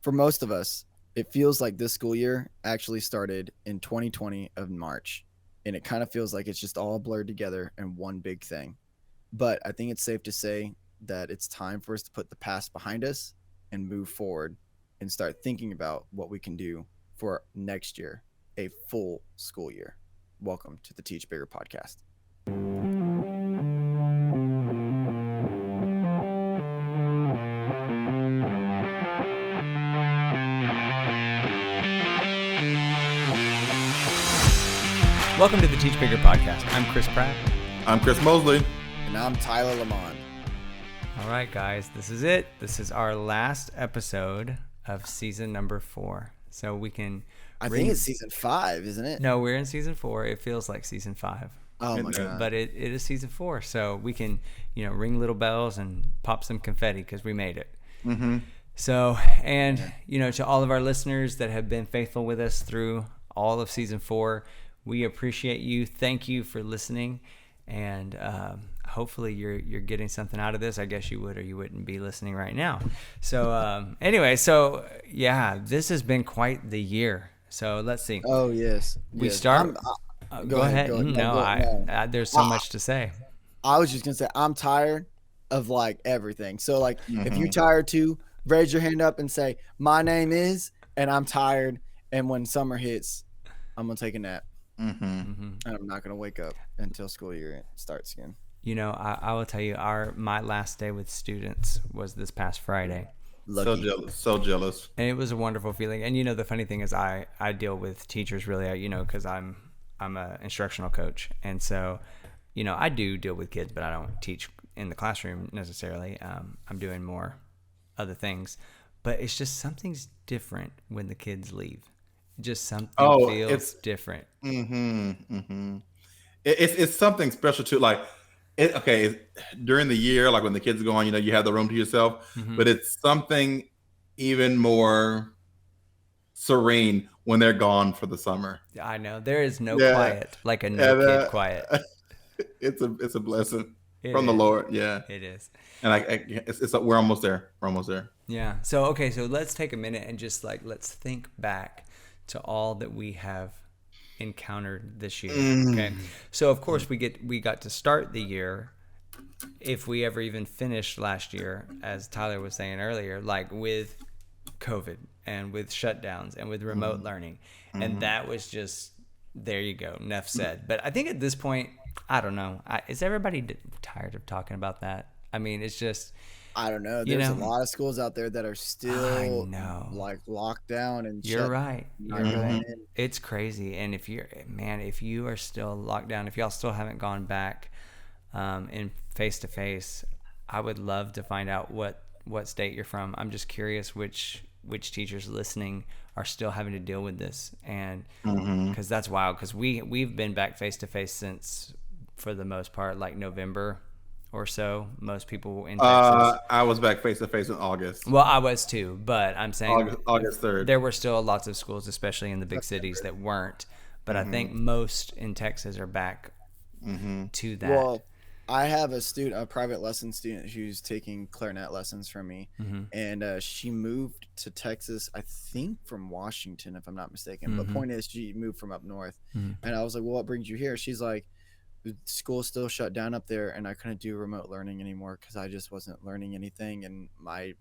for most of us, it feels like this school year actually started in 2020 of March, and it kind of feels like it's just all blurred together in one big thing. But I think it's safe to say that it's time for us to put the past behind us and move forward and start thinking about what we can do for next year, a full school year. Welcome to the Teach Bigger podcast. Welcome to the Teach Bigger podcast. I'm Chris Pratt. I'm Chris Mosley. And I'm Tyler Lamont. All right, guys, this is it. This is our last episode of season number 4. So we can... I think it's season 5, isn't it? No, we're in season 4. It feels like season 5. Oh, my God. But it is season 4. So we can, ring little bells and pop some confetti because we made it. Mm-hmm. So, and, to all of our listeners that have been faithful with us through all of season 4, we appreciate you. Thank you for listening. And hopefully you're getting something out of this. I guess you would, or you wouldn't be listening right now. So anyway, this has been quite the year. So let's see. Oh, yes. We start. Go ahead. No, there's so much to say. I was just going to say, I'm tired of everything. So if you're tired too, raise your hand up and say, my name is, and I'm tired. And when summer hits, I'm going to take a nap. Mm-hmm. And I'm not going to wake up until school year starts again. I will tell you, my last day with students was this past Friday. Lucky. So jealous. And it was a wonderful feeling. And the funny thing is, I deal with teachers really, because I'm an instructional coach, and so I do deal with kids, but I don't teach in the classroom necessarily. I'm doing more other things, but it's just something's different when the kids leave. Just something feels different. Mm-hmm. Mm-hmm. It's something special too. During the year, when the kids go on, you have the room to yourself, but it's something even more serene when they're gone for the summer. I know there is no quiet, like a kid quiet. It's a blessing from the Lord. Yeah, it is. And we're almost there. Yeah. So let's take a minute and just let's think back to all that we have encountered this year. Okay. So of course we got to start the year, if we ever even finished last year, as Tyler was saying earlier, with COVID and with shutdowns and with remote learning. And that was just, there you go, enough said. But I think at this point, I don't know. Is everybody tired of talking about that? I mean, it's just... I don't know. There's a lot of schools out there that are still locked down and You're right. It's crazy. And if you are still locked down, if y'all still haven't gone back in face to face, I would love to find out what state you're from. I'm just curious which teachers listening are still having to deal with this, and because that's wild. Because we've been back face to face since, for the most part, November or so. Most people in Texas. I was back face to face in August. Well, I was too, but I'm saying August 3rd. There were still lots of schools, especially in the big cities, that weren't. But I think most in Texas are back to that. Well, I have a private lesson student who's taking clarinet lessons from me, and she moved to Texas, I think from Washington, if I'm not mistaken. But point is, she moved from up north, and I was like, "Well, what brings you here?" She's like, "School's still shut down up there, and I couldn't do remote learning anymore because I just wasn't learning anything, and my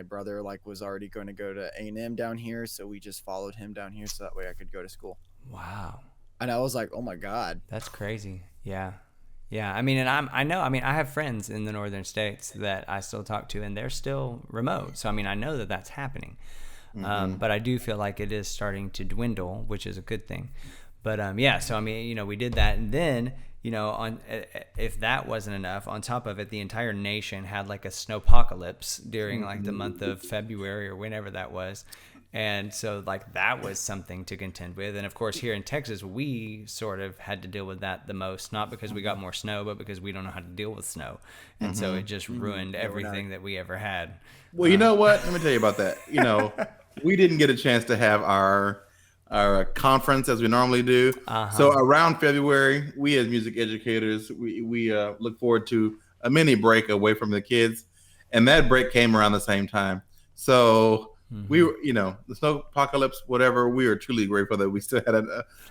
brother was already going to go to A&M down here, so we just followed him down here so that way I could go to school." Wow. And I was like, "Oh my God, that's crazy." Yeah, I mean, and I have friends in the northern states that I still talk to, and they're still remote. So, I know that that's happening. But I do feel like it is starting to dwindle, which is a good thing. But, so, we did that. And then, if that wasn't enough, on top of it, the entire nation had a snowpocalypse during the month of February or whenever that was. And so that was something to contend with. And of course, here in Texas, we sort of had to deal with that the most, not because we got more snow, but because we don't know how to deal with snow. And so it just ruined everything that we ever had. Well, you know what? Let me tell you about that. We didn't get a chance to have our conference as we normally do. So around February, we as music educators, we look forward to a mini break away from the kids. And that break came around the same time. So We were, the snow apocalypse, whatever. We were truly grateful that we still had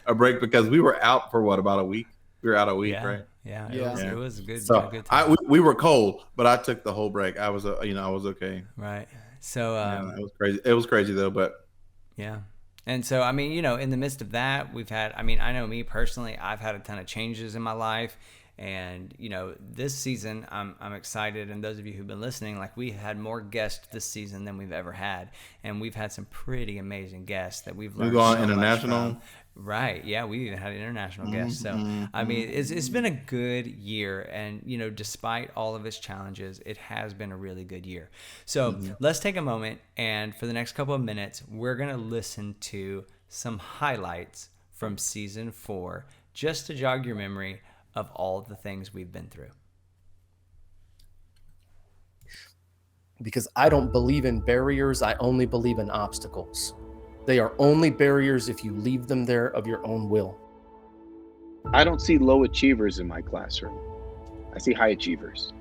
a break because we were out for about a week. We were out a week, right? Yeah. It was a good. So good time. we were cold, but I took the whole break. I was, I was okay. Right. So it was crazy. It was crazy though, but yeah. And so, I mean, in the midst of that, we've had, I mean, I know me personally, I've had a ton of changes in my life. And, this season, I'm excited. And those of you who've been listening, like, we had more guests this season than we've ever had. And we've had some pretty amazing guests that we've learned. We've gone international. Right. Yeah. We even had international guests. So, I mean, it's been a good year. And, despite all of its challenges, it has been a really good year. So let's take a moment. And for the next couple of minutes, we're going to listen to some highlights from season 4, just to jog your memory of all of the things we've been through. Because I don't believe in barriers. I only believe in obstacles. They are only barriers if you leave them there of your own will. I don't see low achievers in my classroom. I see high achievers.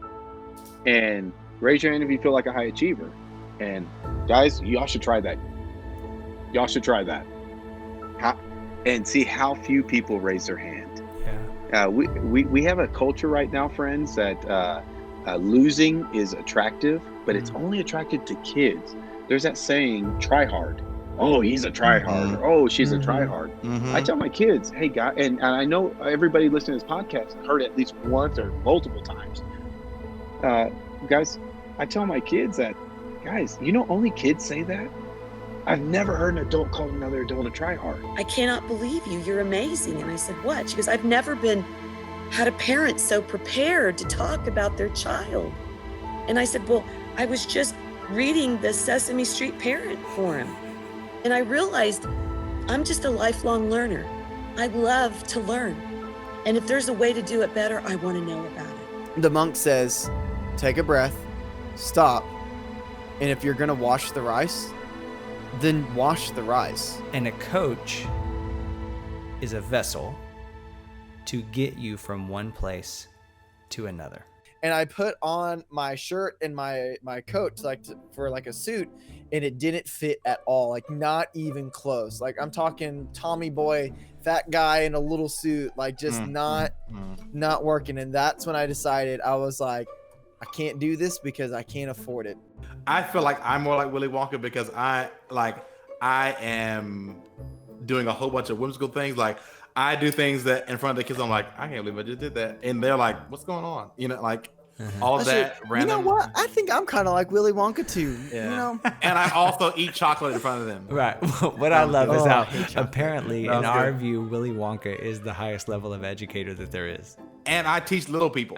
And raise your hand if you feel like a high achiever. And guys, y'all should try that. Y'all should try that. And see how few people raise their hand. Yeah. We have a culture right now, friends, that losing is attractive, but it's only attractive to kids. There's that saying, try hard. Oh, he's a try hard. Oh, she's a try hard. I tell my kids, hey, guys, and I know everybody listening to this podcast has heard it at least once or multiple times. Guys, I tell my kids that, guys, only kids say that. I've never heard an adult call another adult a try hard. I cannot believe you. You're amazing. And I said, what? She goes, I've never had a parent so prepared to talk about their child. And I said, well, I was just reading the Sesame Street Parent Forum. And I realized I'm just a lifelong learner. I love to learn. And if there's a way to do it better, I want to know about it. The monk says, take a breath, stop, and if you're going to wash the rice, then wash the rice. And a coach is a vessel to get you from one place to another. And I put on my shirt and my coat for a suit, and it didn't fit at all, like not even close. Like I'm talking Tommy boy, fat guy in a little suit, like just not working. And that's when I decided, I was like, I can't do this because I can't afford it. I feel like I'm more like Willy Wonka because I am doing a whole bunch of whimsical things. Like I do things that in front of the kids, I'm like, I can't believe I just did that. And they're like, what's going on? All of that random. You know what? I think I'm kind of like Willy Wonka too. Yeah. And I also eat chocolate in front of them. Right. What I love is how apparently in our view, Willy Wonka is the highest level of educator that there is. And I teach little people.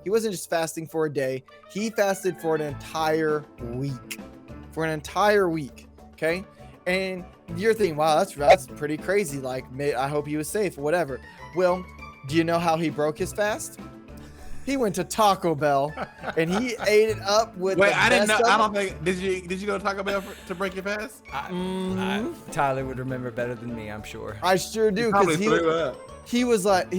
He wasn't just fasting for a day. He fasted for an entire week. Okay. And you're thinking, wow, that's pretty crazy. Like, I hope he was safe or whatever. Well, do you know how he broke his fast? He went to Taco Bell and he ate it up with. Wait, I didn't know. I don't think. Did you go to Taco Bell to break your fast? Tyler would remember better than me, I'm sure. I sure do, because he was like,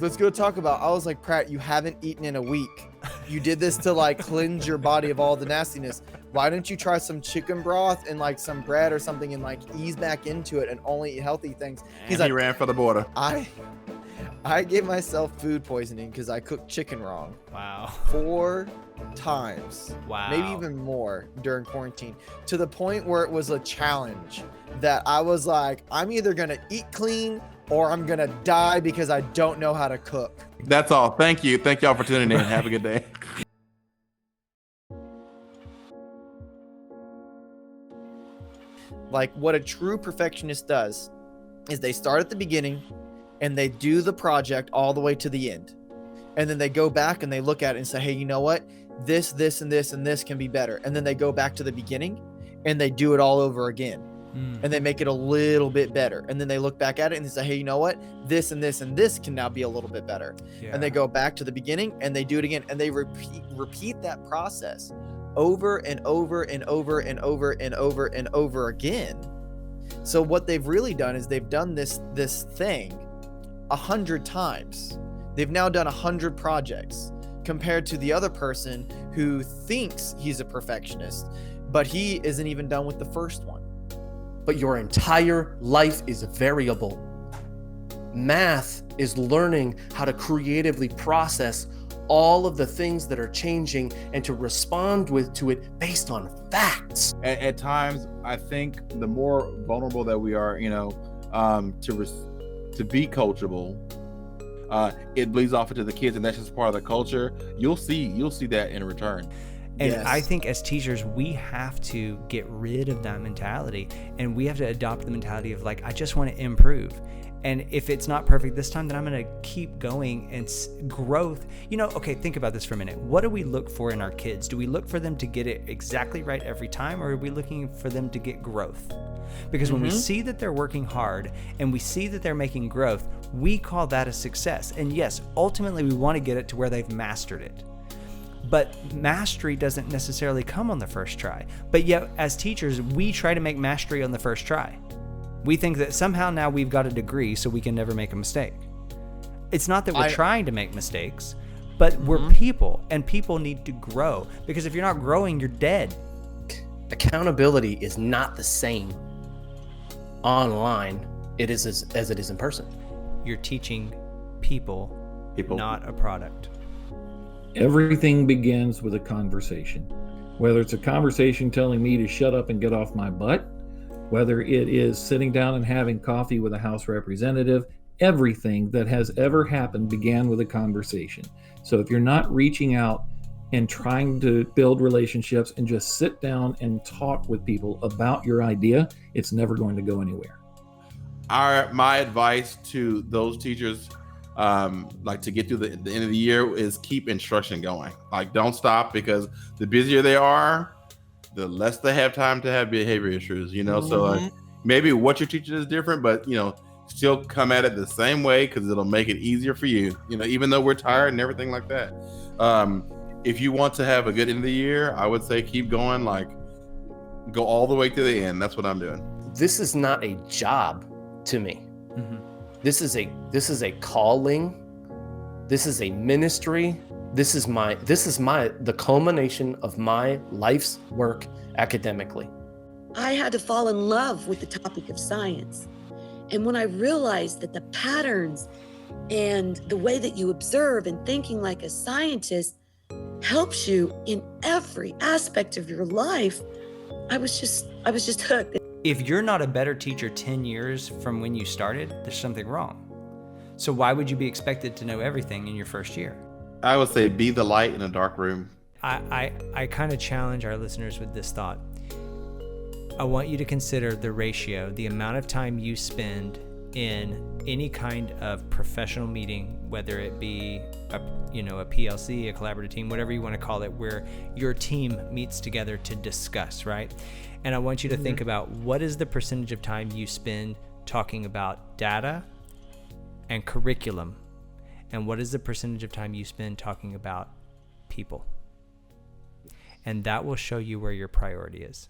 let's go to Taco Bell. I was like, Pratt, you haven't eaten in a week. You did this to like cleanse your body of all the nastiness. Why don't you try some chicken broth and like some bread or something and like ease back into it and only eat healthy things? He ran for the border. I gave myself food poisoning because I cooked chicken wrong. Wow. 4 times. Wow. Maybe even more during quarantine, to the point where it was a challenge that I was like, I'm either going to eat clean or I'm going to die because I don't know how to cook. That's all. Thank you. Thank y'all for tuning in. Have a good day. Like what a true perfectionist does is they start at the beginning and they do the project all the way to the end. And then they go back and they look at it and say, hey, you know what? This, and this, and this can be better. And then they go back to the beginning and they do it all over again. And they make it a little bit better. And then they look back at it and they say, hey, you know what? This and this and this can now be a little bit better. Yeah. And they go back to the beginning and they do it again. And they repeat that process over and over and over and over and over and over again. So what they've really done is they've done this thing 100 times. They've now done 100 projects. compared to the other person who thinks he's a perfectionist, but he isn't even done with the first one. But your entire life is variable. Math is learning how to creatively process all of the things that are changing and to respond to it based on facts. At times, I think the more vulnerable that we are, to be coachable, it bleeds off into the kids, and that's just part of the culture. You'll see that in return. And Yes. I think as teachers, we have to get rid of that mentality, and we have to adopt the mentality of like, I just want to improve. And if it's not perfect this time, then I'm going to keep going. And growth, okay, think about this for a minute. What do we look for in our kids? Do we look for them to get it exactly right every time, or are we looking for them to get growth? Because when we see that they're working hard and we see that they're making growth, we call that a success. And yes, ultimately we want to get it to where they've mastered it. But mastery doesn't necessarily come on the first try. But yet, as teachers, we try to make mastery on the first try. We think that somehow now we've got a degree so we can never make a mistake. It's not that we're trying to make mistakes, but we're people, and people need to grow. Because if you're not growing, you're dead. Accountability is not the same online as it is in person. You're teaching people, not a product. Everything begins with a conversation. Whether it's a conversation telling me to shut up and get off my butt, whether it is sitting down and having coffee with a House representative, everything that has ever happened began with a conversation. So if you're not reaching out and trying to build relationships and just sit down and talk with people about your idea, it's never going to go anywhere. My advice to those teachers, to get through the end of the year, is keep instruction going. Like, don't stop, because the busier they are, the less they have time to have behavior issues, So maybe what you're teaching is different, but still come at it the same way, because it'll make it easier for you, even though we're tired and everything like that. If you want to have a good end of the year, I would say keep going, go all the way to the end. That's what I'm doing. This is not a job to me. This is a calling. This is a ministry. This is the culmination of my life's work academically. I had to fall in love with the topic of science. And when I realized that the patterns and the way that you observe and thinking like a scientist helps you in every aspect of your life, I was just hooked. If you're not a better teacher 10 years from when you started, there's something wrong. So why would you be expected to know everything in your first year? I would say be the light in a dark room. I kind of challenge our listeners with this thought. I want you to consider the ratio, the amount of time you spend in any kind of professional meeting, whether it be a PLC, a collaborative team, whatever you want to call it, where your team meets together to discuss, right? And I want you to think about, what is the percentage of time you spend talking about data and curriculum, and what is the percentage of time you spend talking about people? And that will show you where your priority is.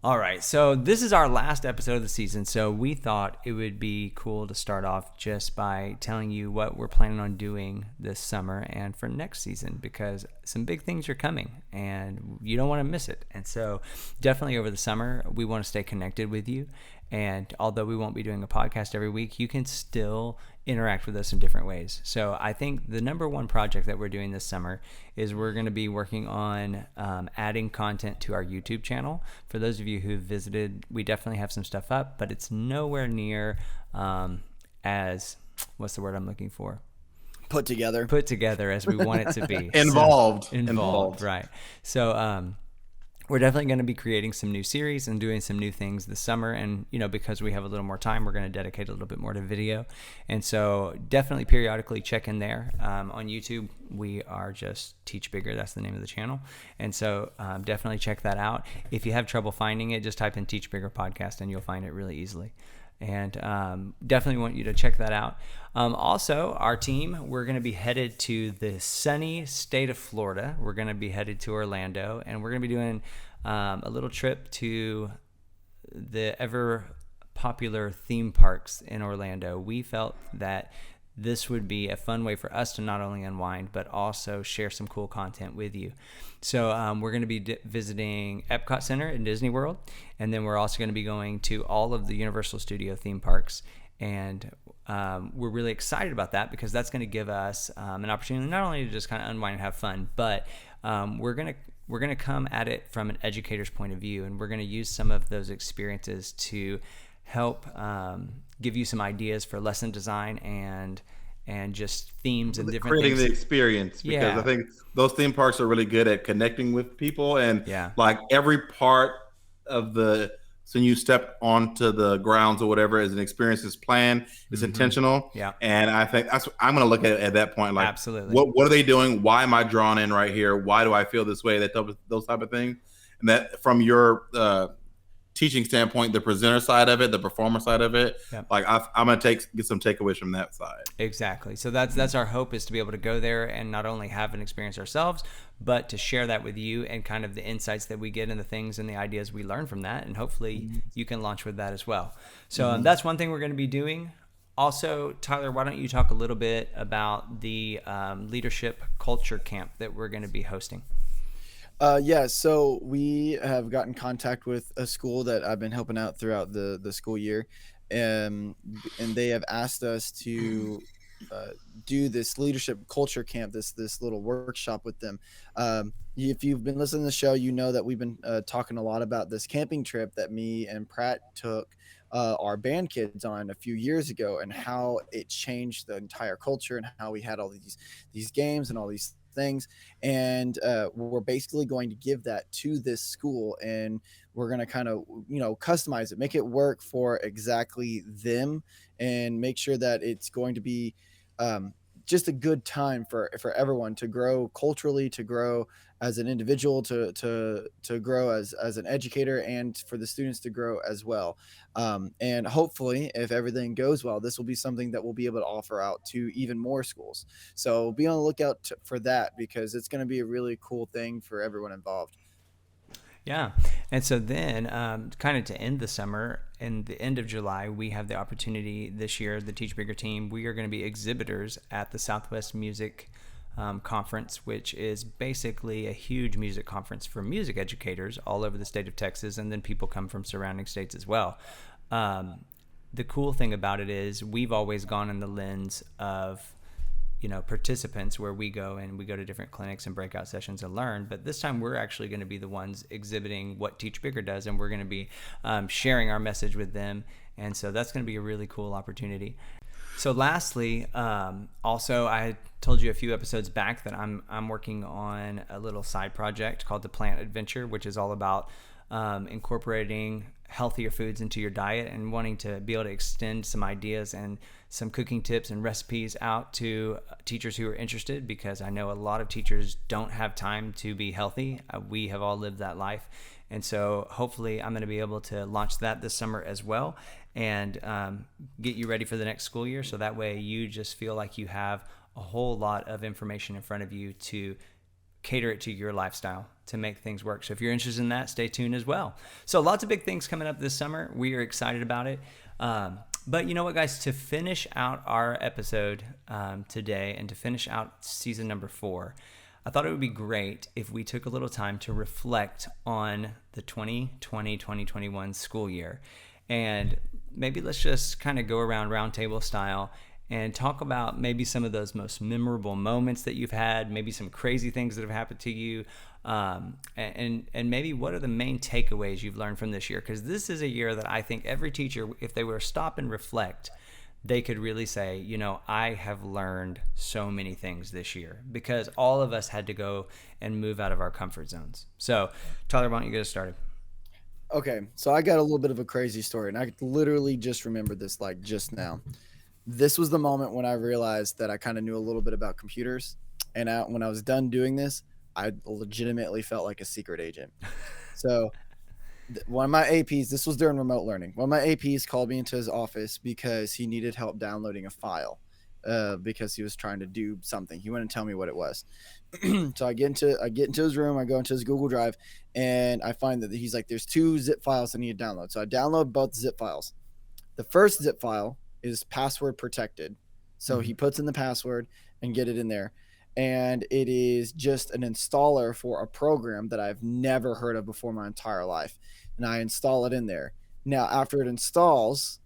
All right, so this is our last episode of the season, so we thought it would be cool to start off just by telling you what we're planning on doing this summer and for next season, because some big things are coming and you don't want to miss it. And so definitely over the summer, we want to stay connected with you. And although we won't be doing a podcast every week, you can still interact with us in different ways. So I think the number one project that we're doing this summer is we're going to be working on adding content to our YouTube channel. For those of you who've visited, we definitely have some stuff up, but it's nowhere near as, what's the word I'm looking for? Put together as we want it to be. Involved. Right. So we're definitely going to be creating some new series and doing some new things this summer. And, because we have a little more time, we're going to dedicate a little bit more to video. And so definitely periodically check in there. On YouTube, we are just Teach Bigger. That's the name of the channel. And so definitely check that out. If you have trouble finding it, just type in Teach Bigger Podcast and you'll find it really easily. And definitely want you to check that out. Also, our team, we're going to be headed to the sunny state of Florida. We're going to be headed to Orlando, and we're going to be doing a little trip to the ever popular theme parks in Orlando. We felt that this would be a fun way for us to not only unwind, but also share some cool content with you. So we're going to be visiting Epcot Center in Disney World, and then we're also going to be going to all of the Universal Studio theme parks. And we're really excited about that because that's going to give us an opportunity not only to just kind of unwind and have fun, but we're going to come at it from an educator's point of view, and we're going to use some of those experiences to help give you some ideas for lesson design and just themes and different creating things. the experience, because I think those theme parks are really good at connecting with people, and like every part of so you step onto the grounds or whatever is an experience, is planned, it's intentional. And I think I'm going to look at that point, like, absolutely, what are they doing? Why am I drawn in right here? Why do I feel this way? Those type of things. And that from your teaching standpoint, the presenter side of it, the performer side of it, like I'm going to get some takeaways from that side. Exactly. So that's our hope, is to be able to go there and not only have an experience ourselves, but to share that with you and kind of the insights that we get and the things and the ideas we learn from that. And hopefully you can launch with that as well. So that's one thing we're going to be doing. Also, Tyler, why don't you talk a little bit about the leadership culture camp that we're going to be hosting? So we have gotten contact with a school that I've been helping out throughout the school year, and they have asked us to do this leadership culture camp, this little workshop with them. If you've been listening to the show, you know that we've been talking a lot about this camping trip that me and Pratt took our band kids on a few years ago, and how it changed the entire culture, and how we had all these games and all these things. And we're basically going to give that to this school, and we're going to kind of customize it, make it work for exactly them, and make sure that it's going to be just a good time for everyone to grow culturally, to grow as an individual, to grow as an educator, and for the students to grow as well. And hopefully, if everything goes well, this will be something that we'll be able to offer out to even more schools. So be on the lookout for that, because it's going to be a really cool thing for everyone involved. Yeah. And so then kind of to end the summer, in the end of July, we have the opportunity this year, the Teach Bigger team, we are going to be exhibitors at the Southwest Music Conference, which is basically a huge music conference for music educators all over the state of Texas, and then people come from surrounding states as well. The cool thing about it is we've always gone in the lens of participants, where we go to different clinics and breakout sessions and learn. But this time we're actually going to be the ones exhibiting what Teach Bigger does, and we're going to be sharing our message with them. And so that's going to be a really cool opportunity. So lastly, also, I told you a few episodes back that I'm working on a little side project called the Plant Adventure, which is all about incorporating healthier foods into your diet, and wanting to be able to extend some ideas and some cooking tips and recipes out to teachers who are interested, because I know a lot of teachers don't have time to be healthy. We have all lived that life. And so hopefully I'm going to be able to launch that this summer as well, and get you ready for the next school year. So that way you just feel like you have a whole lot of information in front of you to cater it to your lifestyle, to make things work. So if you're interested in that, stay tuned as well. So lots of big things coming up this summer. We are excited about it. But you know what, guys, to finish out our episode today, and to finish out season number 4, I thought it would be great if we took a little time to reflect on the 2020-2021 school year. And maybe let's just kind of go around roundtable style and talk about maybe some of those most memorable moments that you've had, maybe some crazy things that have happened to you, and maybe what are the main takeaways you've learned from this year? Because this is a year that I think every teacher, if they were to stop and reflect, they could really say, I have learned so many things this year, because all of us had to go and move out of our comfort zones. So, Tyler, why don't you get us started? Okay, so I got a little bit of a crazy story, and I literally just remembered this like just now. This was the moment when I realized that I kind of knew a little bit about computers. And when I was done doing this, I legitimately felt like a secret agent. So one of my APs, this was during remote learning, one of my APs called me into his office because he needed help downloading a file because he was trying to do something. He wouldn't tell me what it was. So I get into his room, I go into his Google Drive, and I find that he's like, there's 2 zip files I need to download. So I download both zip files. The first zip file is password protected. So he puts in the password and get it in there. And it is just an installer for a program that I've never heard of before my entire life. And I install it in there. Now, after it installs,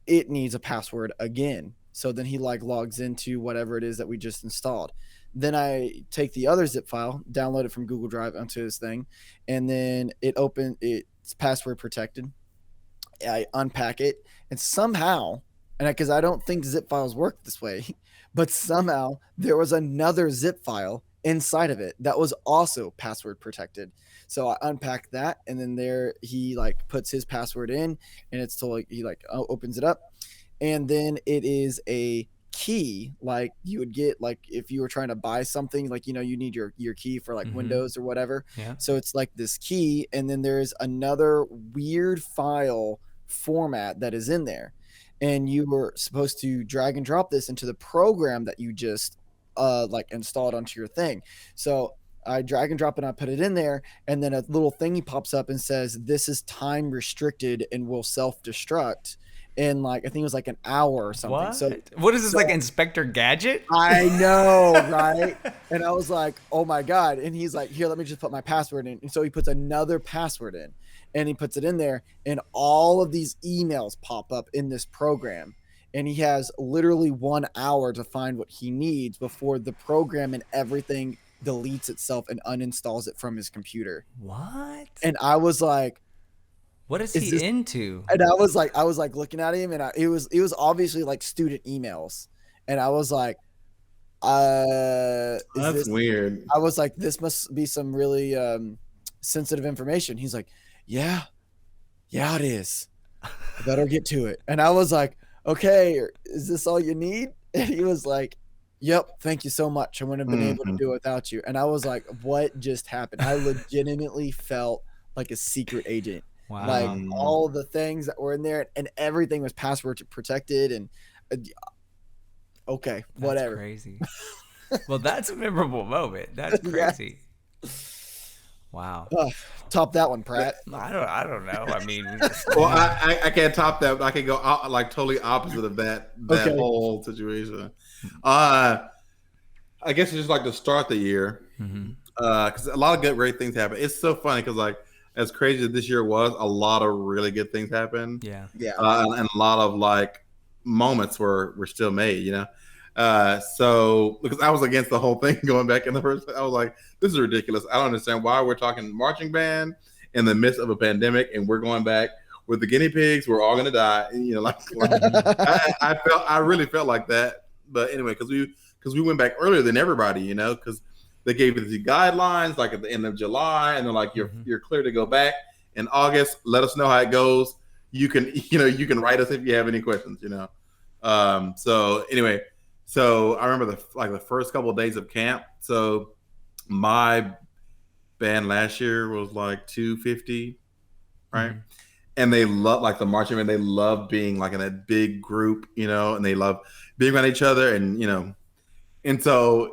it needs a password again. So then he like logs into whatever it is that we just installed. Then I take the other zip file, download it from Google Drive onto his thing, and then it's password protected. I unpack it, and somehow, and because I don't think zip files work this way, but somehow there was another zip file inside of it that was also password protected. So I unpack that, and then there he like puts his password in, and it's till like he like opens it up, and then it is a key like you would get like if you were trying to buy something, like you need your key for like Windows or whatever. Yeah. So it's like this key, and then there's another weird file format that is in there, and you were supposed to drag and drop this into the program that you just like installed onto your thing. So I drag and drop it, and I put it in there, and then a little thingy pops up and says this is time restricted and will self-destruct in like I think it was like an hour or something. What? So What is this, like Inspector Gadget? I know, right? And I was like, oh my God. And he's like, here, let me just put my password in. And so he puts another password in, and he puts it in there, and all of these emails pop up in this program. And he has literally 1 hour to find what he needs before the program and everything deletes itself and uninstalls it from his computer. What? And I was like, what is he into? And I was like looking at him, and it was obviously like student emails. And I was like, that's weird. I was like, this must be some really sensitive information. He's like, yeah, it is. I better get to it. And I was like, okay, is this all you need? And he was like, yep, thank you so much. I wouldn't have been able to do it without you. And I was like, what just happened? I legitimately felt like a secret agent. Wow. Like all the things that were in there, and everything was password protected. And okay, whatever. That's crazy. Well, that's a memorable moment. That's crazy. Yeah. Wow. Top that one, Pratt. I don't know. I mean, well, I can't top that. I can go like totally opposite of that okay. Whole situation. I guess it's just like to start the year, because a lot of great things happen. It's so funny because like as crazy as this year was, a lot of really good things happened. Yeah. And a lot of like moments were still made. So because I was against the whole thing going back in the first, I was like, this is ridiculous. I don't understand why we're talking marching band in the midst of a pandemic, and we're going back with the guinea pigs. We're all gonna die. I really felt like that. But anyway, because we went back earlier than everybody, because they gave us the guidelines like at the end of July, and they're like, you're clear to go back in August. Let us know how it goes. You can write us if you have any questions. So anyway. So I remember the first couple of days of camp. So my band last year was like 250, right? And they love like the marching band. They love being like in a big group, and they love being around each other, and and so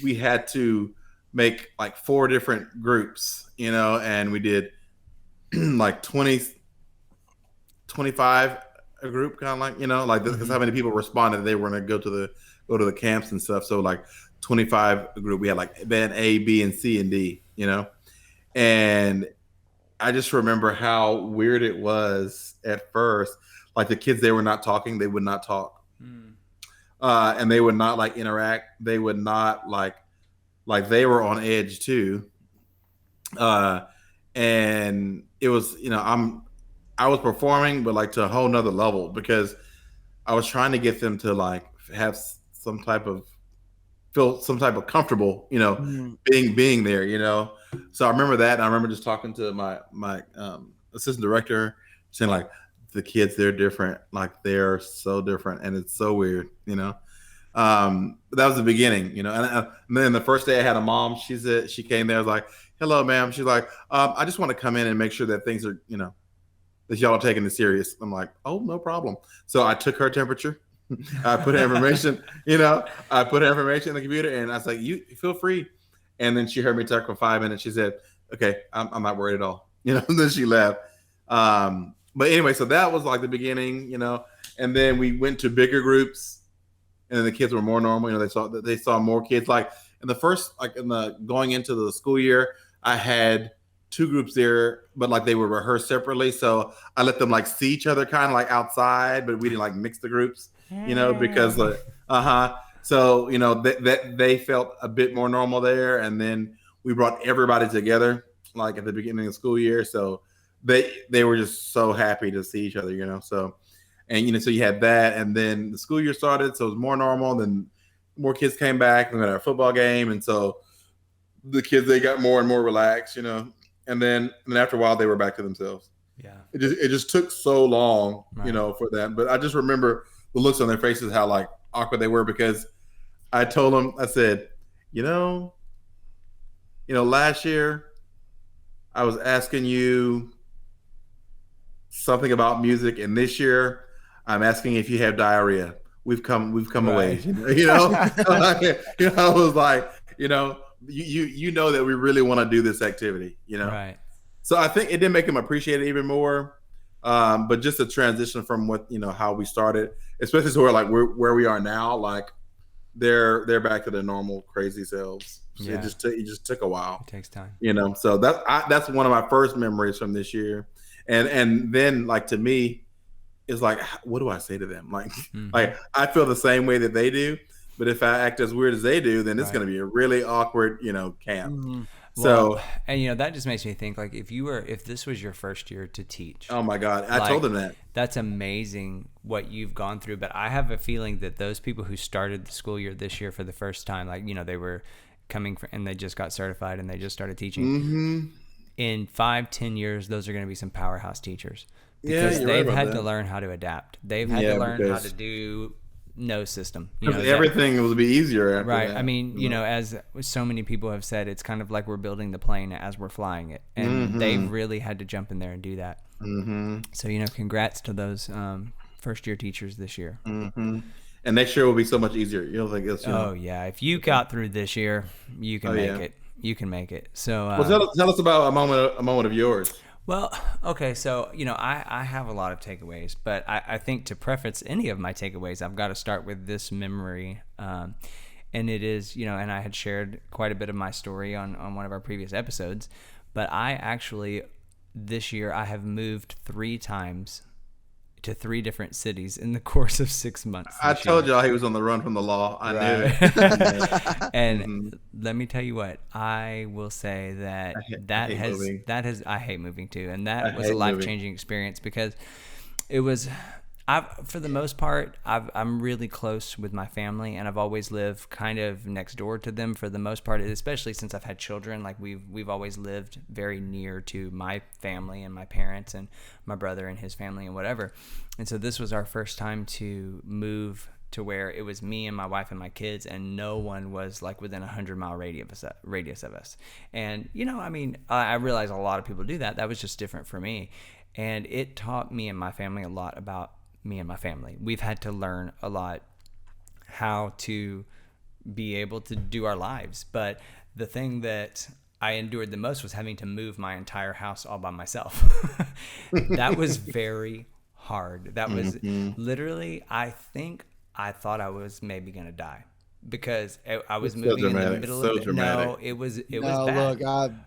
we had to make like 4 different groups, and we did like 20, 25 a group, kind of like like this is how many people responded they were going to go to the camps and stuff. So like 25 a group. We had like band A, B, and C and D, and I just remember how weird it was at first. Like the kids, they were not talking. They would not talk, and they would not like interact. They would not like they were on edge too. And it was I was performing, but like to a whole nother level, because I was trying to get them to like have feel some type of comfortable, being there, So I remember that. And I remember just talking to my assistant director, saying like, the kids, they're different. Like they're so different, and it's so weird, But that was the beginning, And then the first day I had a mom. She came there, I was like, hello, ma'am. She's like, I just want to come in and make sure that things are, that y'all are taking it serious. I'm like, oh, no problem. So I took her temperature. I put her information, I put her information in the computer, and I was like, you feel free. And then she heard me talk for 5 minutes. She said, okay, I'm not worried at all. And then she left. But anyway, so that was like the beginning, and then we went to bigger groups. and then the kids were more normal. They saw more kids. Like in the first, like in the going into the school year, I had 2 groups there, but like they were rehearsed separately. So I let them like see each other kind of like outside, but we didn't like mix the groups, because So they felt a bit more normal there, and then we brought everybody together like at the beginning of the school year. So they were just so happy to see each other, So, and so you had that, and then the school year started, so it was more normal. Then more kids came back. We had our football game, and so the kids, they got more and more relaxed, And then after a while, they were back to themselves. Yeah. It just took so long, Right. For that. But I just remember the looks on their faces, how like awkward they were, because I told them, I said, last year I was asking you something about music, and this year I'm asking if you have diarrhea. We've come a ways, I was like, you know that we really want to do this activity, Right. So I think it did make them appreciate it even more. But just the transition from how we started, especially to where we are now, like they're back to their normal crazy selves. So Yeah. it just took a while. It takes time. So that's one of my first memories from this year. And then like to me, it's like, what do I say to them? Like, like I feel the same way that they do, but if I act as weird as they do, then it's going to be a really awkward, camp. Mm-hmm. So, well, and that just makes me think, like, if this was your first year to teach, oh my God, I told them that. That's amazing what you've gone through. But I have a feeling that those people who started the school year this year for the first time, like, they were coming and they just got certified and they just started teaching. Mm-hmm. In 5-10 years, those are going to be some powerhouse teachers, because they've had to learn how to adapt. They've had to learn how to do no system. Everything will be easier after right. that. I mean, as so many people have said, it's kind of like we're building the plane as we're flying it, and they've really had to jump in there and do that. Mm-hmm. So congrats to those first year teachers this year. Mm-hmm. And next year will be so much easier. Oh yeah, if you got through this year, you can make it. You can make it. So tell us about a moment of yours. Well, okay, so I have a lot of takeaways, but I think to preface any of my takeaways, I've got to start with this memory, and it is and I had shared quite a bit of my story on one of our previous episodes, but I actually this year I have moved 3 times to 3 different cities in the course of 6 months. I told y'all he was on the run from the law. I knew it. And let me tell you what, I will say that I hate moving too, and that was a life-changing experience, because it was for the most part, I'm really close with my family, and I've always lived kind of next door to them for the most part, especially since I've had children. Like we've always lived very near to my family and my parents and my brother and his family and whatever. And so this was our first time to move to where it was me and my wife and my kids, and no one was like within 100-mile radius of us. And I realize a lot of people do that. That was just different for me, and it taught me and my family a lot about me and my family. We've had to learn a lot how to be able to do our lives, but the thing that I endured the most was having to move my entire house all by myself. That was very hard. That was literally, I think I thought I was maybe going to die, because I was moving in the middle of it. No, it was bad. Look,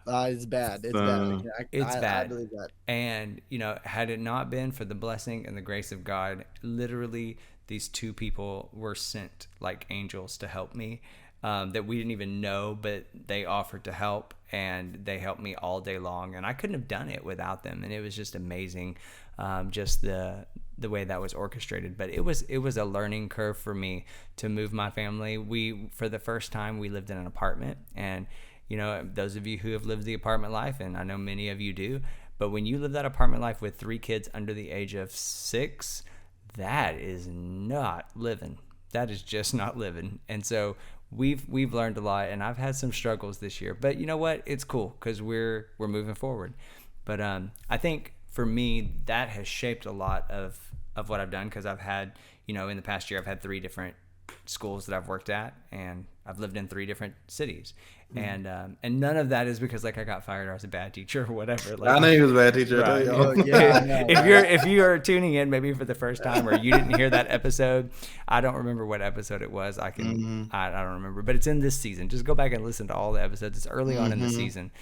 it's bad. It's bad. It's bad. I believe that. And, had it not been for the blessing and the grace of God, literally these 2 people were sent like angels to help me, that we didn't even know, but they offered to help, and they helped me all day long. And I couldn't have done it without them. And it was just amazing, just the way that was orchestrated. But it was a learning curve for me to move my family. For the first time, we lived in an apartment, and those of you who have lived the apartment life, and I know many of you do, but when you live that apartment life with 3 kids under the age of 6, that is not living. That is just not living. And so we've learned a lot, and I've had some struggles this year, but you know what? It's cool, because we're moving forward. But I think for me, that has shaped a lot of what I've done, because I've had, in the past year, I've had 3 different schools that I've worked at, and I've lived in 3 different cities. And none of that is because like I got fired or I was a bad teacher or whatever. Like, I know he was a bad teacher. Right. I tell you. Oh, yeah, I know, if you are tuning in maybe for the first time or you didn't hear that episode, I don't remember what episode it was. I don't remember, but it's in this season. Just go back and listen to all the episodes. It's early on in the season.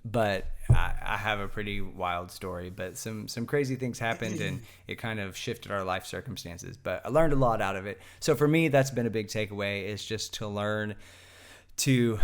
But I have a pretty wild story, but some crazy things happened and it kind of shifted our life circumstances, but I learned a lot out of it. So for me, that's been a big takeaway, is just to learn to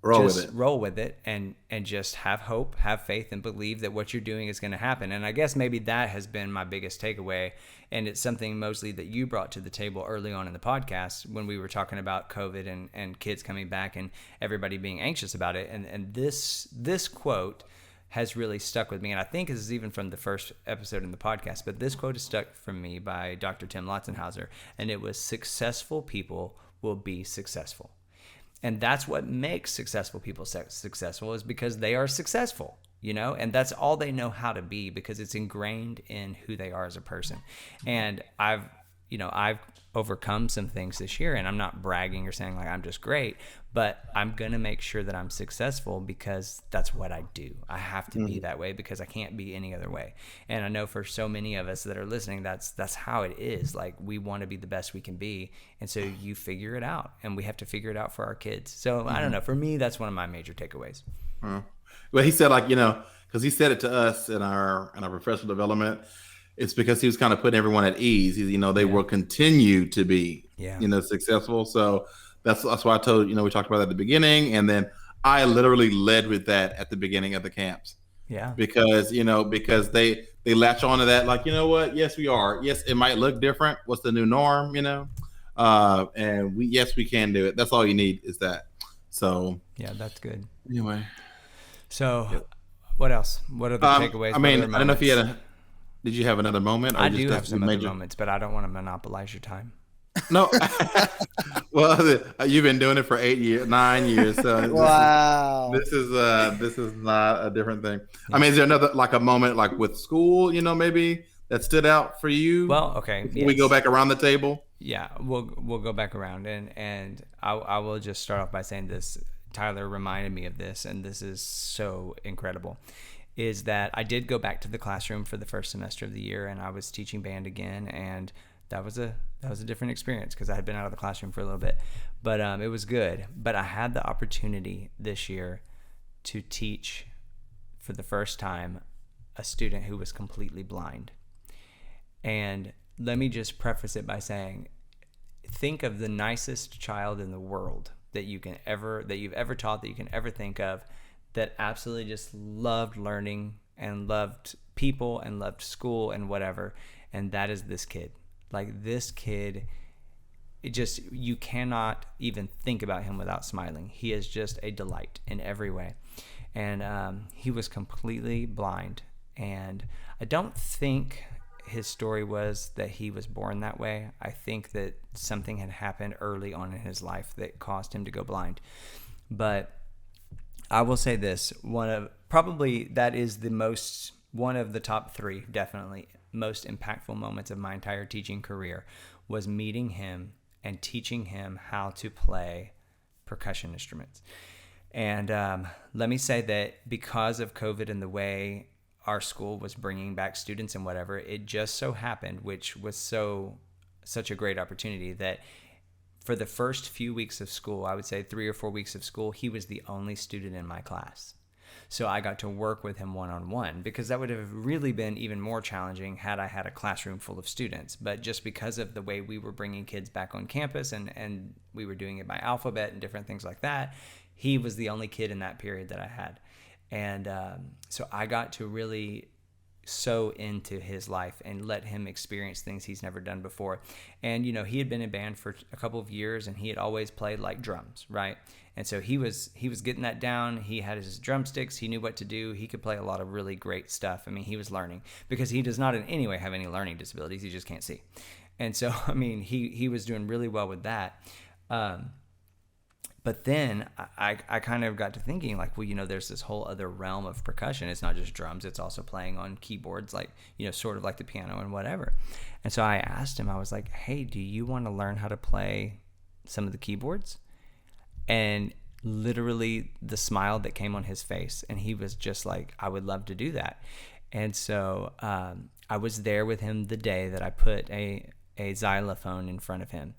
roll with it and just have hope, have faith, and believe that what you're doing is going to happen. And I guess maybe that has been my biggest takeaway. And it's something mostly that you brought to the table early on in the podcast when we were talking about COVID and kids coming back and everybody being anxious about it. And this quote has really stuck with me. And I think this is even from the first episode in the podcast, but this quote is stuck from me by Dr. Tim Lotzenhauser. And it was, successful people will be successful. And that's what makes successful people successful, is because they are successful, and that's all they know how to be, because it's ingrained in who they are as a person. And I've overcome some things this year, and I'm not bragging or saying like I'm just great, but I'm going to make sure that I'm successful because that's what I do. I have to be that way because I can't be any other way. And I know for so many of us that are listening, that's how it is. Like, we want to be the best we can be. And so you figure it out, and we have to figure it out for our kids. So I don't know. For me, that's one of my major takeaways. Well, he said, like, because he said it to us in our professional development. It's because he was kind of putting everyone at ease. They will continue to be, successful. So that's why I told, we talked about that at the beginning. And then I literally led with that at the beginning of the camps. Yeah. Because they latch on to that. Like, you know what? Yes, we are. Yes, it might look different. What's the new norm, and we can do it. That's all you need is that. So. Yeah, that's good. Anyway. So what else? What are the takeaways? I mean, I don't know if you had did you have another moment? Or I do have some other moments, but I don't want to monopolize your time. No. Well, you've been doing it for 9 years. So wow. This is not a different thing. Yeah. I mean, is there another, like, a moment like with school, maybe that stood out for you? Well, okay. Before we go back around the table. Yeah, we'll go back around, and I will just start off by saying this. Tyler reminded me of this, and this is so incredible, is that I did go back to the classroom for the first semester of the year, and I was teaching band again, and that was a different experience because I had been out of the classroom for a little bit, but it was good. But I had the opportunity this year to teach for the first time a student who was completely blind. And let me just preface it by saying, think of the nicest child in the world that you've ever taught, that you can ever think of, that absolutely just loved learning and loved people and loved school and whatever. And that is this kid. Like, this kid, you cannot even think about him without smiling. He is just a delight in every way. And he was completely blind. And I don't think his story was that he was born that way. I think that something had happened early on in his life that caused him to go blind. But I will say this, one of the top 3, definitely most impactful moments of my entire teaching career was meeting him and teaching him how to play percussion instruments. And let me say that because of COVID and the way our school was bringing back students and whatever, it just so happened, which was such a great opportunity, that for the first few weeks of school, I would say 3 or 4 weeks of school, he was the only student in my class. So I got to work with him one-on-one, because that would have really been even more challenging had I had a classroom full of students. But just because of the way we were bringing kids back on campus and we were doing it by alphabet and different things like that, he was the only kid in that period that I had. And so I got to really so into his life and let him experience things he's never done before. And, he had been in band for a couple of years, and he had always played like drums, right? And so he was getting that down. He had his drumsticks. He knew what to do. He could play a lot of really great stuff. I mean, he was learning, because he does not in any way have any learning disabilities. He just can't see. And so, I mean, he was doing really well with that. But But then I kind of got to thinking, like, well, there's this whole other realm of percussion. It's not just drums. It's also playing on keyboards, like, sort of like the piano and whatever. And so I asked him, I was like, hey, do you want to learn how to play some of the keyboards? And literally the smile that came on his face, and he was just like, I would love to do that. And so I was there with him the day that I put a xylophone in front of him.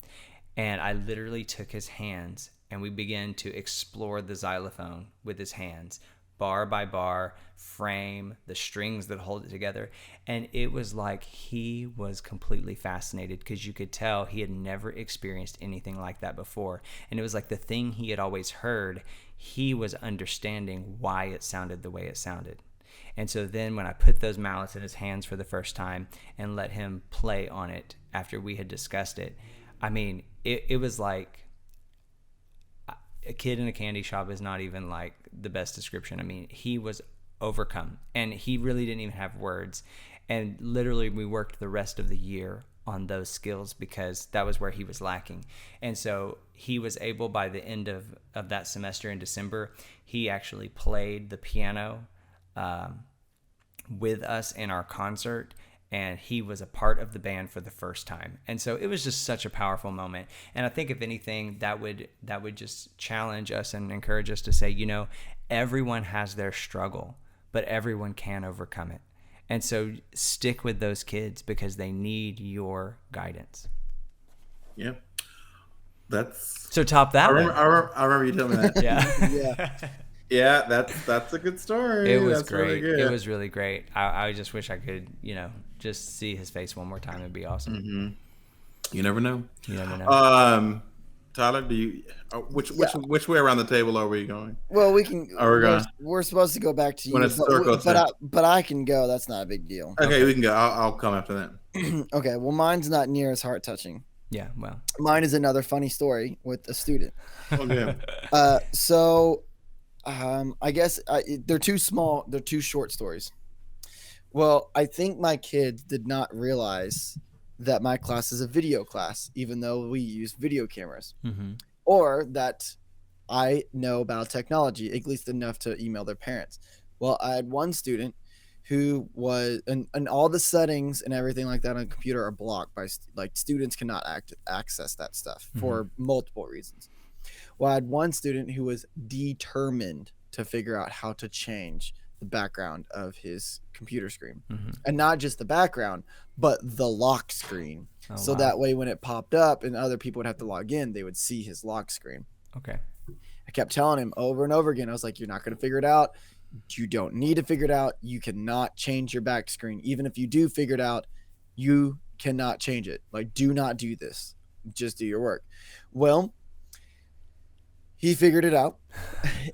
And I literally took his hands and we began to explore the xylophone with his hands, bar by bar, frame, the strings that hold it together. And it was like he was completely fascinated, because you could tell he had never experienced anything like that before. And it was like the thing he had always heard, he was understanding why it sounded the way it sounded. And so then when I put those mallets in his hands for the first time and let him play on it after we had discussed it, I mean, it was like a kid in a candy shop is not even like the best description. I mean, he was overcome, and he really didn't even have words. And literally we worked the rest of the year on those skills, because that was where he was lacking. And so he was able, by the end of that semester in December, he actually played the piano with us in our concert, and he was a part of the band for the first time. And so it was just such a powerful moment. And I think, if anything, that would just challenge us and encourage us to say, everyone has their struggle, but everyone can overcome it. And so stick with those kids, because they need your guidance. Yeah. That's so top that one. I remember you telling me that. Yeah. Yeah, that's a good story. It was that's great. Really good. It was really great. I just wish I could, just see his face one more time. It'd be awesome. Mm-hmm. You never know. You never know. Tyler, do you which way around the table are we going? Well, we can. We're supposed to go back to you, but I can go. That's not a big deal. Okay. We can go. I'll come after that. Okay. Well, mine's not near as heart touching. Yeah. Well, mine is another funny story with a student. Okay. I guess they're too small. They're too short stories. Well, I think my kids did not realize that my class is a video class, even though we use video cameras, or that I know about technology, at least enough to email their parents. Well, I had one student who was, and all the settings and everything like that on a computer are blocked by, like, students cannot access that stuff for multiple reasons. Well, I had one student who was determined to figure out how to change the background of his computer screen, and not just the background, but the lock screen. So that way, when it popped up and other people would have to log in, they would see his lock screen. Okay. I kept telling him over and over again. I was like, you're not going to figure it out. You don't need to figure it out. You cannot change your back screen. Even if you do figure it out, you cannot change it. Like, do not do this. Just do your work. Well, he figured it out.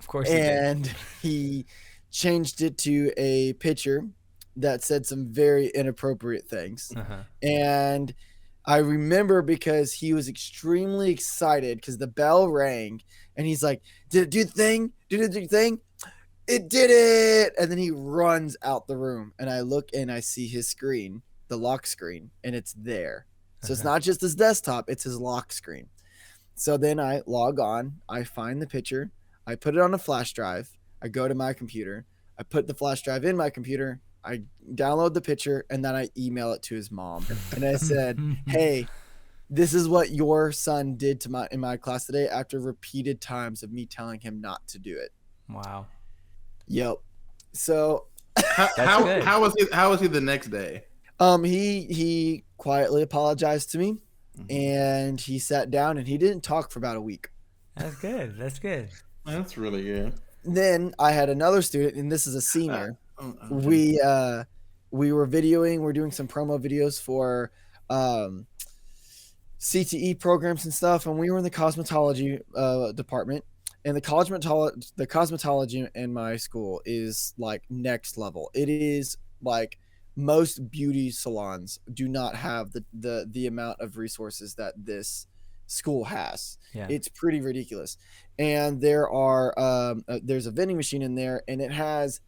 Of course he did. And he changed it to a picture that said some very inappropriate things. And I remember, because he was extremely excited because the bell rang and he's like, did it do the thing? Did it do the thing? It did it. And then he runs out the room, and I look and I see his screen, the lock screen, and it's there. So it's not just his desktop, it's his lock screen. So then I log on, I find the picture, I put it on a flash drive, I go to my computer, I put the flash drive in my computer, I download the picture, and then I email it to his mom. And I said, hey, this is what your son did to in my class today, after repeated times of me telling him not to do it. Wow. Yep. So how was he the next day? He quietly apologized to me, and he sat down, and he didn't talk for about a week. That's good. That's good. That's really good. Then I had another student, and this is a senior. We were videoing. We're doing some promo videos for CTE programs and stuff, and we were in the cosmetology department. And the cosmetology in my school is like next level. It is like, most beauty salons do not have the amount of resources that this school has. Yeah. It's pretty ridiculous. And there's a vending machine in there, and it has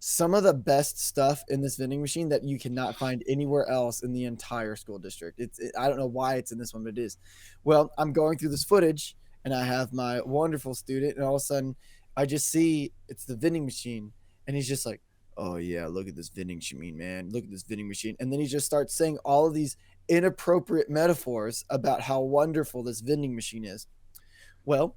some of the best stuff in this vending machine that you cannot find anywhere else in the entire school district. I don't know why it's in this one, but it is. Well, I'm going through this footage, and I have my wonderful student, and all of a sudden I just see it's the vending machine, and he's just like, "Oh yeah, look at this vending machine, man. Look at this vending machine." And then he just starts saying all of these inappropriate metaphors about how wonderful this vending machine is. Well,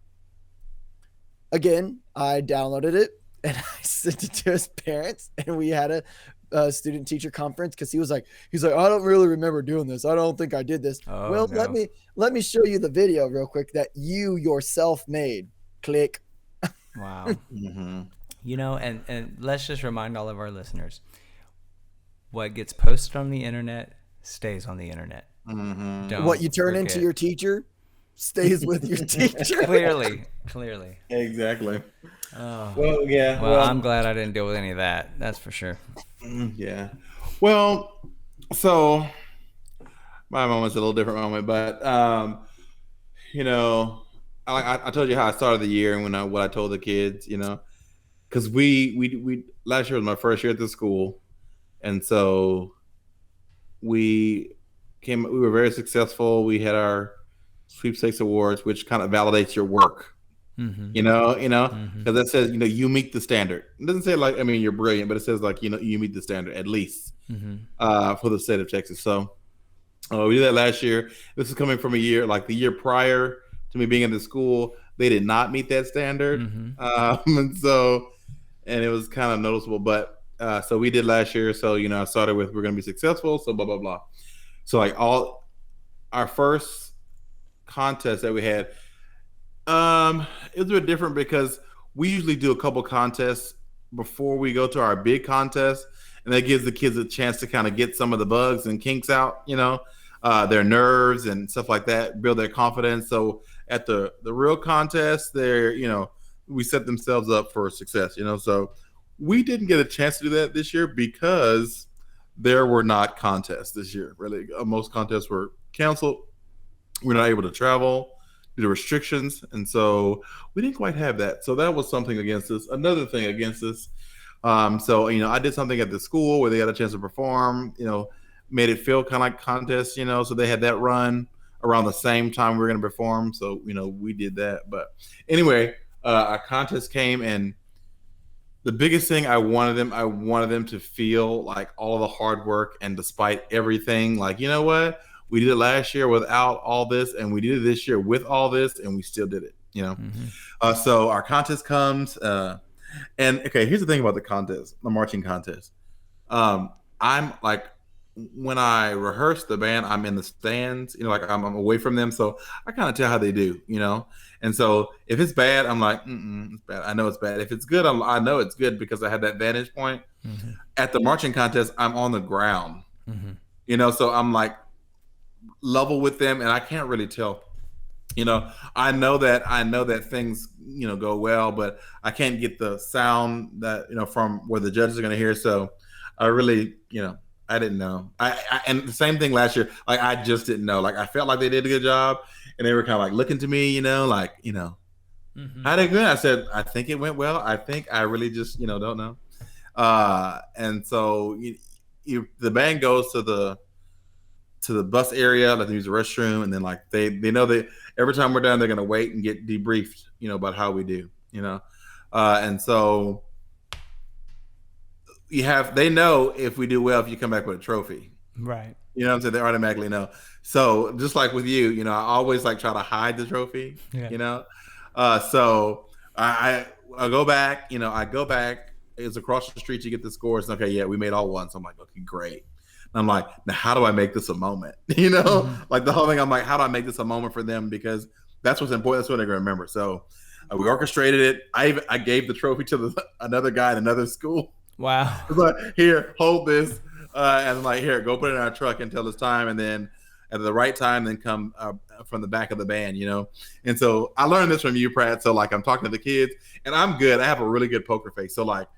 again, I downloaded it and I sent it to his parents, and we had a student teacher conference because he's like, I don't really remember doing this. I don't think I did this. Oh, well, no. let me show you the video real quick that you yourself made. Click. Wow. You know, and let's just remind all of our listeners, what gets posted on the internet stays on the internet. Don't What you turn forget. into your teacher stays with your teacher. Clearly. Exactly. Oh. Well, yeah. Well, I'm glad I didn't deal with any of that. That's for sure. Yeah. Well, so my moment's a little different moment, but you know, I told you how I started the year and what I told the kids, you know, because we last year was my first year at the school, and so we were very successful. We had our sweepstakes awards, which kind of validates your work. You know, because that says, you know, you meet the standard. It doesn't say like, I mean, you're brilliant, but it says like, you know, you meet the standard at least for the state of Texas. So we did that last year. This is coming from a year, like the year prior to me being in the school, they did not meet that standard. And it was kind of noticeable, but so we did last year. So, you know, I started with, we're going to be successful. So blah, blah, blah. So like our first contest that we had, it was a bit different because we usually do a couple contests before we go to our big contest, and that gives the kids a chance to kind of get some of the bugs and kinks out, you know, their nerves and stuff like that, build their confidence. So at the real contest, they're, you know, we set themselves up for success, you know. So we didn't get a chance to do that this year because there were not contests this year. Really, most contests were canceled. We're not able to travel due to restrictions, and so we didn't quite have that. So that was something against us. Another thing against us. So, you know, I did something at the school where they got a chance to perform, you know, made it feel kind of like contests, you know, so they had that run around the same time we were going to perform. So, you know, we did that. But anyway, our contest came, and the biggest thing I wanted them to feel like all the hard work, and despite everything, like, you know what? We did it last year without all this, and we did it this year with all this, and we still did it, you know? So our contest comes, and okay, here's the thing about the contest, the marching contest. I'm like, when I rehearse the band, I'm in the stands, you know, like I'm away from them. So I kind of tell how they do, you know? And so if it's bad, I'm like, it's bad. I know it's bad. If it's good, I know it's good because I have that vantage point. At the marching contest, I'm on the ground, you know? So I'm like level with them, and I can't really tell. You know, I know that things, you know, go well, but I can't get the sound that, you know, from where the judges are going to hear. So I really, you know, I didn't know. And the same thing last year, like I just didn't know. Like I felt like they did a good job, and they were kind of like looking to me, you know, like, you know, how did it go? I said, I think it went well. I think I really just, you know, don't know. And so the band goes to the bus area, let them use the restroom, and then like they know that every time we're done, they're gonna wait and get debriefed, you know, about how we do, you know. And so they know if we do well, if you come back with a trophy. Right. You know what I'm saying? They automatically know. So just like with you, you know, I always like try to hide the trophy, you know. So I go back, you know, it's across the street, you get the scores. Okay, yeah, we made all one. So I'm like, okay, great. I'm like, now how do I make this a moment? You know, like the whole thing. I'm like, how do I make this a moment for them? Because that's what's important. That's what they're gonna remember. So we orchestrated it. I gave the trophy to another guy in another school. Wow. Like, here, hold this, and I'm like, here, go put it in our truck until it's time, and then at the right time, then come from the back of the band. You know, and so I learned this from you, Pratt. So like, I'm talking to the kids, and I'm good. I have a really good poker face. So like,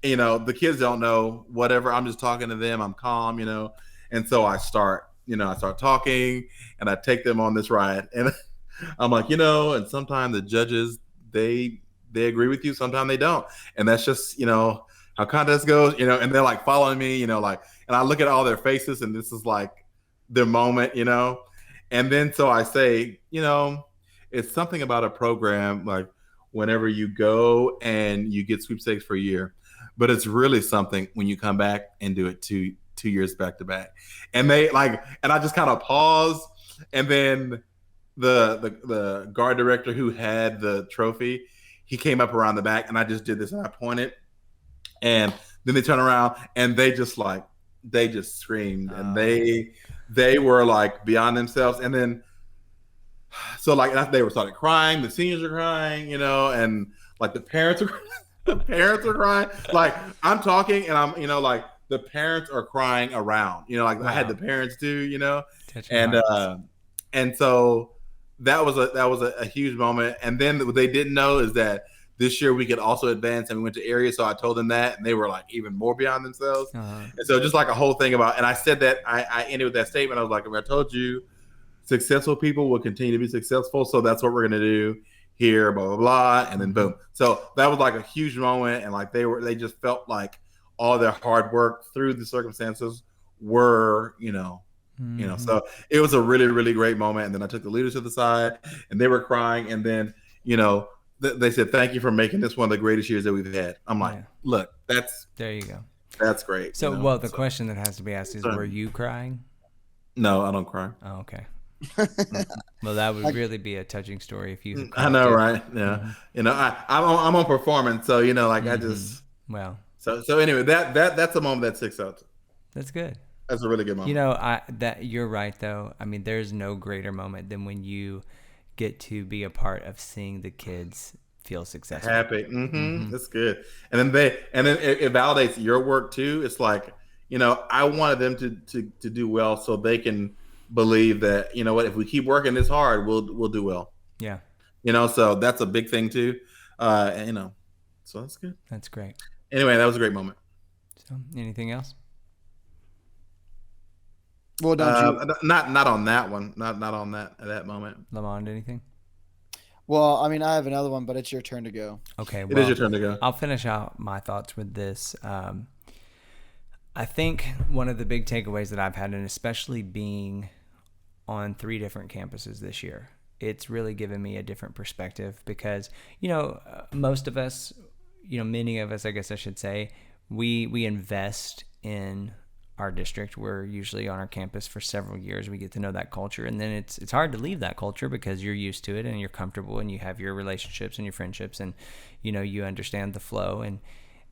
you know, the kids don't know whatever. I'm just talking to them. I'm calm, you know. And so I start talking, and I take them on this ride. And I'm like, you know, and sometimes the judges, they agree with you. Sometimes they don't. And that's just, you know, how contest goes, you know, and they're like following me, you know, like, and I look at all their faces, and this is like their moment, you know. And then so I say, you know, it's something about a program like whenever you go and you get sweepstakes for a year, but it's really something when you come back and do it two years back to back. And they like, and I just kind of pause, and then the guard director who had the trophy, he came up around the back, and I just did this, and I pointed, and then they turn around and they just screamed, and they were like beyond themselves. And then so like they were started crying, the seniors are crying, and like the parents are the parents are crying. Like I'm talking and I'm like the parents are crying around, like wow. I had the parents too, and so that was a huge moment. And then what they didn't know is that this year we could also advance, and we went to area. So I told them that, and they were like even more beyond themselves. And so just like a whole thing about, and I said that I ended with that statement. I was like, I told you, successful people will continue to be successful. So that's what we're going to do here, blah, blah, blah. And then boom. So that was like a huge moment. And like they just felt like all their hard work through the circumstances were, so it was a really, really great moment. And then I took the leaders to the side, and they were crying. And then, they said, thank you for making this one of the greatest years that we've had. I'm like, look, there you go. That's great. So, the question that has to be asked is, were you crying? No, I don't cry. Oh, okay. Well, that would really be a touching story if you. I know, right? Yeah. I'm on performance, so I just. Well. So anyway, that's a moment that sticks out. That's good. That's a really good moment. That you're right though. I mean, there's no greater moment than when you get to be a part of seeing the kids feel successful, happy. That's good. And then it validates your work too. It's like, I wanted them to do well so they can believe that, if we keep working this hard, we'll do well. Yeah. So that's a big thing too. So that's good. That's great. Anyway, that was a great moment. So anything else? Well, don't you? Not on that one. Not on that moment. Lamond, anything? Well, I mean, I have another one, but it's your turn to go. Okay. It is your turn to go. I'll finish out my thoughts with this. I think one of the big takeaways that I've had, and especially being on 3 different campuses this year, it's really given me a different perspective because, most of us, many of us, I guess I should say, we invest in our district. We're usually on our campus for several years. We get to know that culture, and then it's hard to leave that culture because you're used to it and you're comfortable and you have your relationships and your friendships, and you understand the flow.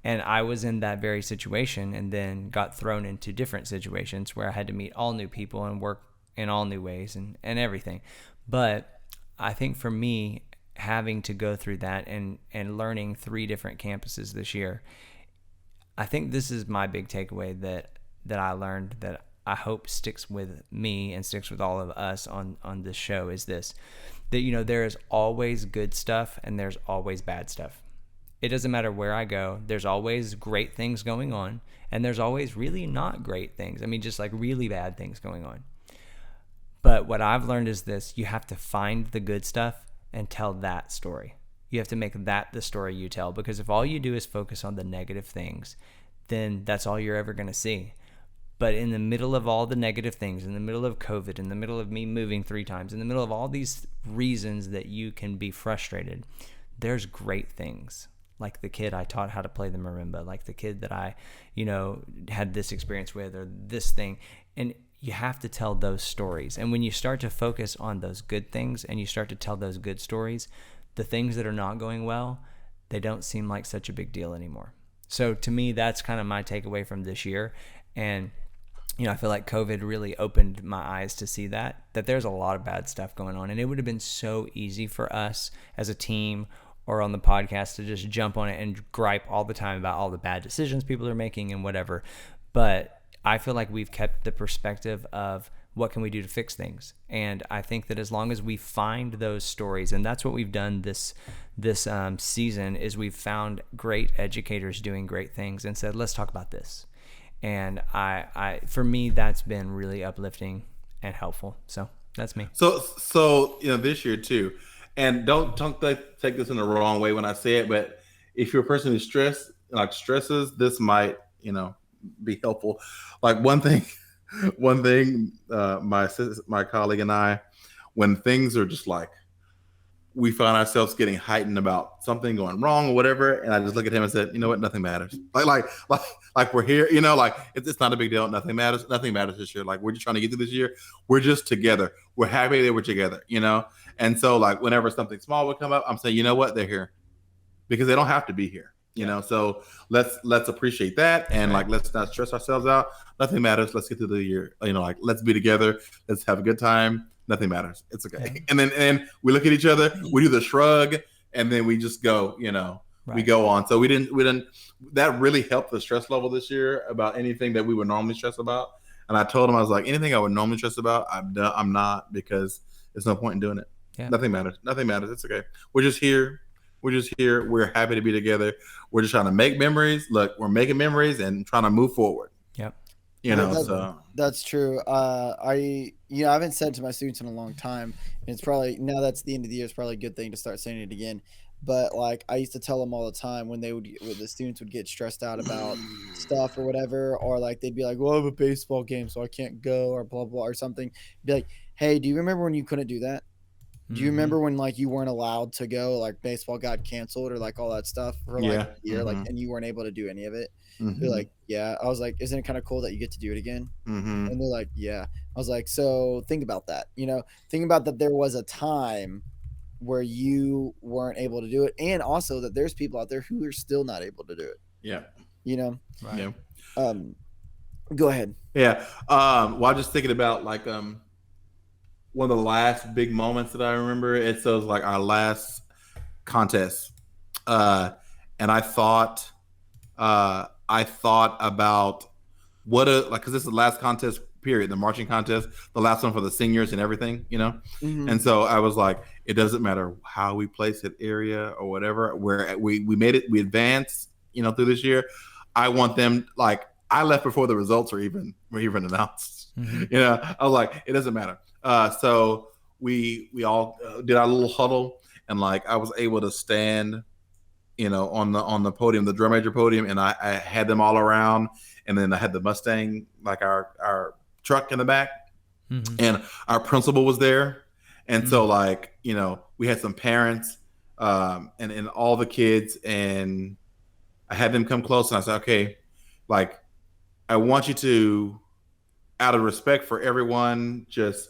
And I was in that very situation, and then got thrown into different situations where I had to meet all new people and work in all new ways and everything. But I think for me, having to go through that and learning 3 different campuses this year, I think this is my big takeaway that I learned that I hope sticks with me and sticks with all of us on this show is this, that, there is always good stuff and there's always bad stuff. It doesn't matter where I go. There's always great things going on, and there's always really not great things. I mean, just like really bad things going on. But what I've learned is this: you have to find the good stuff and tell that story. You have to make that the story you tell, because if all you do is focus on the negative things, then that's all you're ever going to see. But in the middle of all the negative things, in the middle of COVID, in the middle of me moving 3 times, in the middle of all these reasons that you can be frustrated, there's great things. Like the kid I taught how to play the marimba, like the kid that I, had this experience with, or this thing. And you have to tell those stories. And when you start to focus on those good things and you start to tell those good stories, the things that are not going well, they don't seem like such a big deal anymore. So to me, that's kind of my takeaway from this year. And I feel like COVID really opened my eyes to see that there's a lot of bad stuff going on. And it would have been so easy for us as a team or on the podcast to just jump on it and gripe all the time about all the bad decisions people are making and whatever. But I feel like we've kept the perspective of what can we do to fix things. And I think that as long as we find those stories, and that's what we've done this season, is we've found great educators doing great things and said, let's talk about this. And I for me, that's been really uplifting and helpful. So that's me. So this year too, and don't take this in the wrong way when I say it, but if you're a person who stresses, this might be helpful. Like one thing, my colleague and I, when things are just like we found ourselves getting heightened about something going wrong or whatever. And I just look at him and said, you know what? Nothing matters. Like we're here, like it's not a big deal. Nothing matters. Nothing matters this year. Like we're just trying to get through this year. We're just together. We're happy that we're together, And so like whenever something small would come up, I'm saying, you know what? They're here because they don't have to be here, So let's appreciate that. And like, let's not stress ourselves out. Nothing matters. Let's get through the year. Like let's be together. Let's have a good time. Nothing matters. It's okay. Yeah. And we look at each other, we do the shrug, and then we just go, we go on. So we didn't, that really helped the stress level this year about anything that we would normally stress about. And I told him, I was like, anything I would normally stress about, I'm not, because there's no point in doing it. Yeah. Nothing matters. Nothing matters. It's okay. We're just here. We're happy to be together. We're just trying to make memories. Look, we're making memories and trying to move forward. Yep. That's true. I haven't said it to my students in a long time, and it's probably, now that's the end of the year, it's probably a good thing to start saying it again. But like I used to tell them all the time when the students would get stressed out about stuff or whatever, or like they'd be like, well, I have a baseball game, so I can't go, or blah, blah, or something. Be like, hey, do you remember when you couldn't do that? Do you remember when like you weren't allowed to go, like baseball got canceled or like all that stuff for like a year, like, and you weren't able to do any of it? They're like, yeah. I was like, isn't it kind of cool that you get to do it again? And they're like, yeah. I was like, so think about that. Think about that. There was a time where you weren't able to do it, and also that there's people out there who are still not able to do it. Yeah. Right. Yeah. Go ahead. Yeah. Well, I'm just thinking about like one of the last big moments that I remember. It's those like our last contest, and I thought about because this is the last contest period, the marching contest, the last one for the seniors and everything, And so I was like, it doesn't matter how we place it, area or whatever, where we made it, we advanced, through this year. I want them, like, I left before the results were even announced. I was like, it doesn't matter. So we all did our little huddle, and like I was able to stand, on the podium, the drum major podium, and I had them all around, and then I had the Mustang, like our truck in the back, and our principal was there, and so like we had some parents, and all the kids, and I had them come close, and I said, okay, like I want you to, out of respect for everyone, just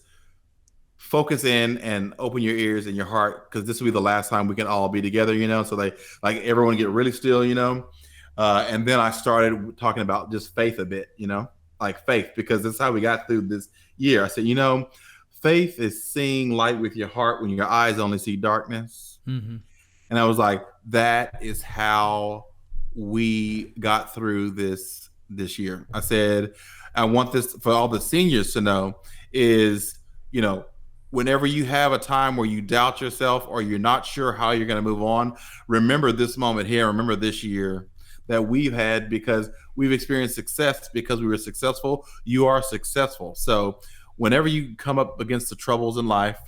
focus in and open your ears and your heart, because this will be the last time we can all be together, so they, like, everyone get really still, and then I started talking about just faith a bit, like faith, because that's how we got through this year. I said, faith is seeing light with your heart when your eyes only see darkness. And I was like, that is how we got through this year. I said, I want this for all the seniors to know is, whenever you have a time where you doubt yourself or you're not sure how you're going to move on, remember this moment here, remember this year that we've had, because we've experienced success because we were successful. You are successful. So whenever you come up against the troubles in life,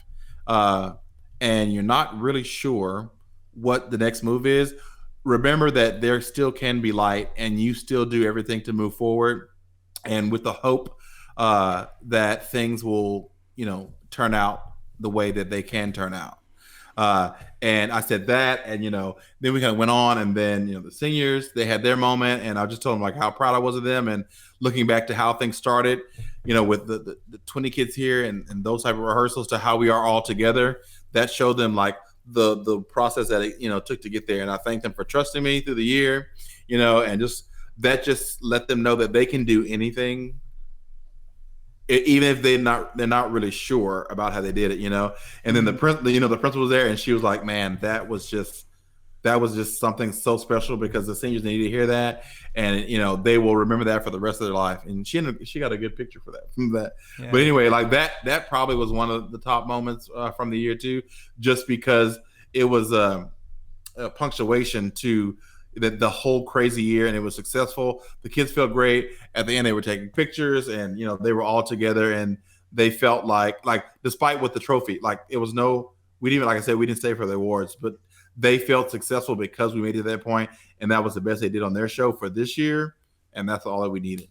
and you're not really sure what the next move is, remember that there still can be light, and you still do everything to move forward, and with the hope that things will, turn out the way that they can turn out. And I said that, and then we kind of went on, and then the seniors, they had their moment, and I just told them like how proud I was of them, and looking back to how things started, with the 20 kids here and those type of rehearsals, to how we are all together. That showed them like the process that it took to get there, and I thank them for trusting me through the year, and just let them know that they can do anything, even if they're not really sure about how they did it, And then the principal was there, and she was like, man, that was just something so special, because the seniors needed to hear that, and they will remember that for the rest of their life. And she got a good picture for that from that. Yeah. But anyway, like that probably was one of the top moments from the year too, just because it was a punctuation to the whole crazy year, and it was successful. The kids felt great. At the end, they were taking pictures, and they were all together, and they felt like despite what the trophy, like it was we didn't, like I said, we didn't stay for the awards, but they felt successful because we made it to that point, and that was the best they did on their show for this year, and that's all that we needed,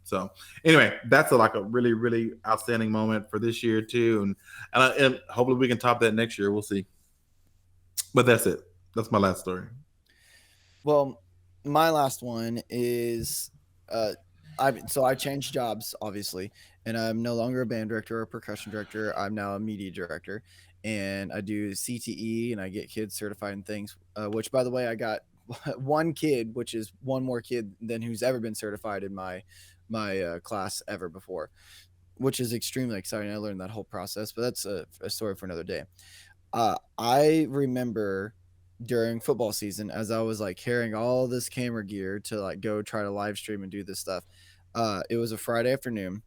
So anyway, that's a really, really outstanding moment for this year too, and hopefully we can top that next year. We'll see. But that's it. That's my last story. Well, my last one is I changed jobs, obviously, and I'm no longer a band director or a percussion director. I'm now a media director, and I do CTE and I get kids certified in things. Which, by the way, I got one kid, which is one more kid than who's ever been certified in my class ever before, which is extremely exciting. I learned that whole process, but that's a story for another day. I remember during football season, as I was like carrying all this camera gear to like go try to live stream and do this stuff. It was a Friday afternoon,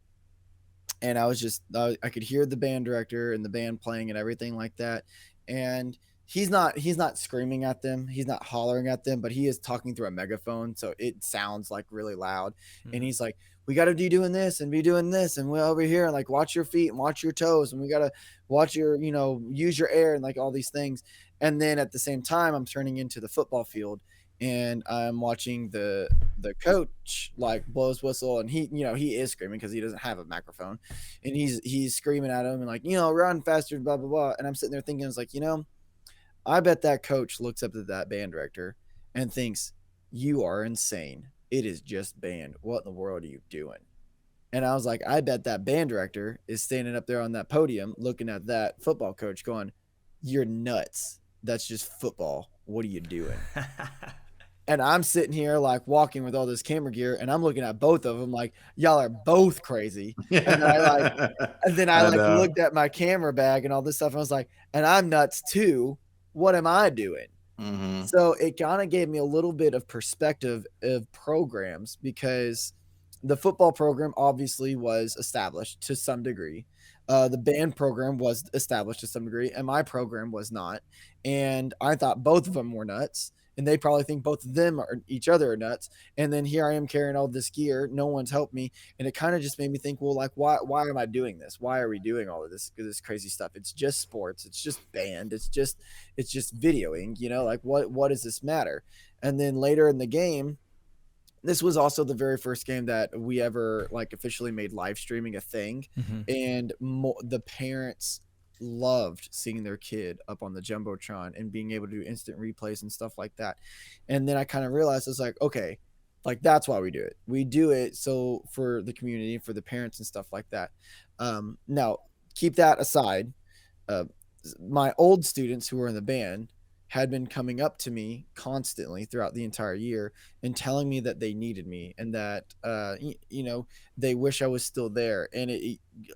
and I was just I could hear the band director and the band playing and everything like that. And he's not screaming at them, he's not hollering at them, but he is talking through a megaphone, so it sounds like really loud. And he's like, we got to be doing this and be doing this, and we're over here and like watch your feet and watch your toes, and we got to watch your use your air and like all these things. And then at the same time, I'm turning into the football field, and I'm watching the coach like blow his whistle, and he is screaming because he doesn't have a microphone, and he's screaming at him and like, run faster, blah blah blah. And I'm sitting there thinking, it's like, I bet that coach looks up at that band director and thinks, you are insane, it is just band, what in the world are you doing? And I was like, I bet that band director is standing up there on that podium looking at that football coach going, you're nuts, that's just football, what are you doing? And I'm sitting here like walking with all this camera gear, and I'm looking at both of them like, y'all are both crazy. And then I looked at my camera bag and all this stuff, and I was like, and I'm nuts too, what am I doing? Mm-hmm. So it kind of gave me a little bit of perspective of programs, because the football program obviously was established to some degree. The band program was established to some degree, and my program was not. And I thought both of them were nuts, and they probably think both of them are each other are nuts. And then here I am carrying all this gear. No one's helped me. And it kind of just made me think, well, like, why am I doing this? Why are we doing all of this crazy stuff? It's just sports. It's just band. It's just videoing, like what does this matter? And then later in the game, this was also the very first game that we ever like officially made live streaming a thing. And the parents loved seeing their kid up on the Jumbotron and being able to do instant replays and stuff like that. And then I kind of realized, it's like, okay, like that's why we do it. We do it so for the community, for the parents and stuff like that. Now keep that aside. My old students who were in the band had been coming up to me constantly throughout the entire year and telling me that they needed me, and that they wish I was still there. And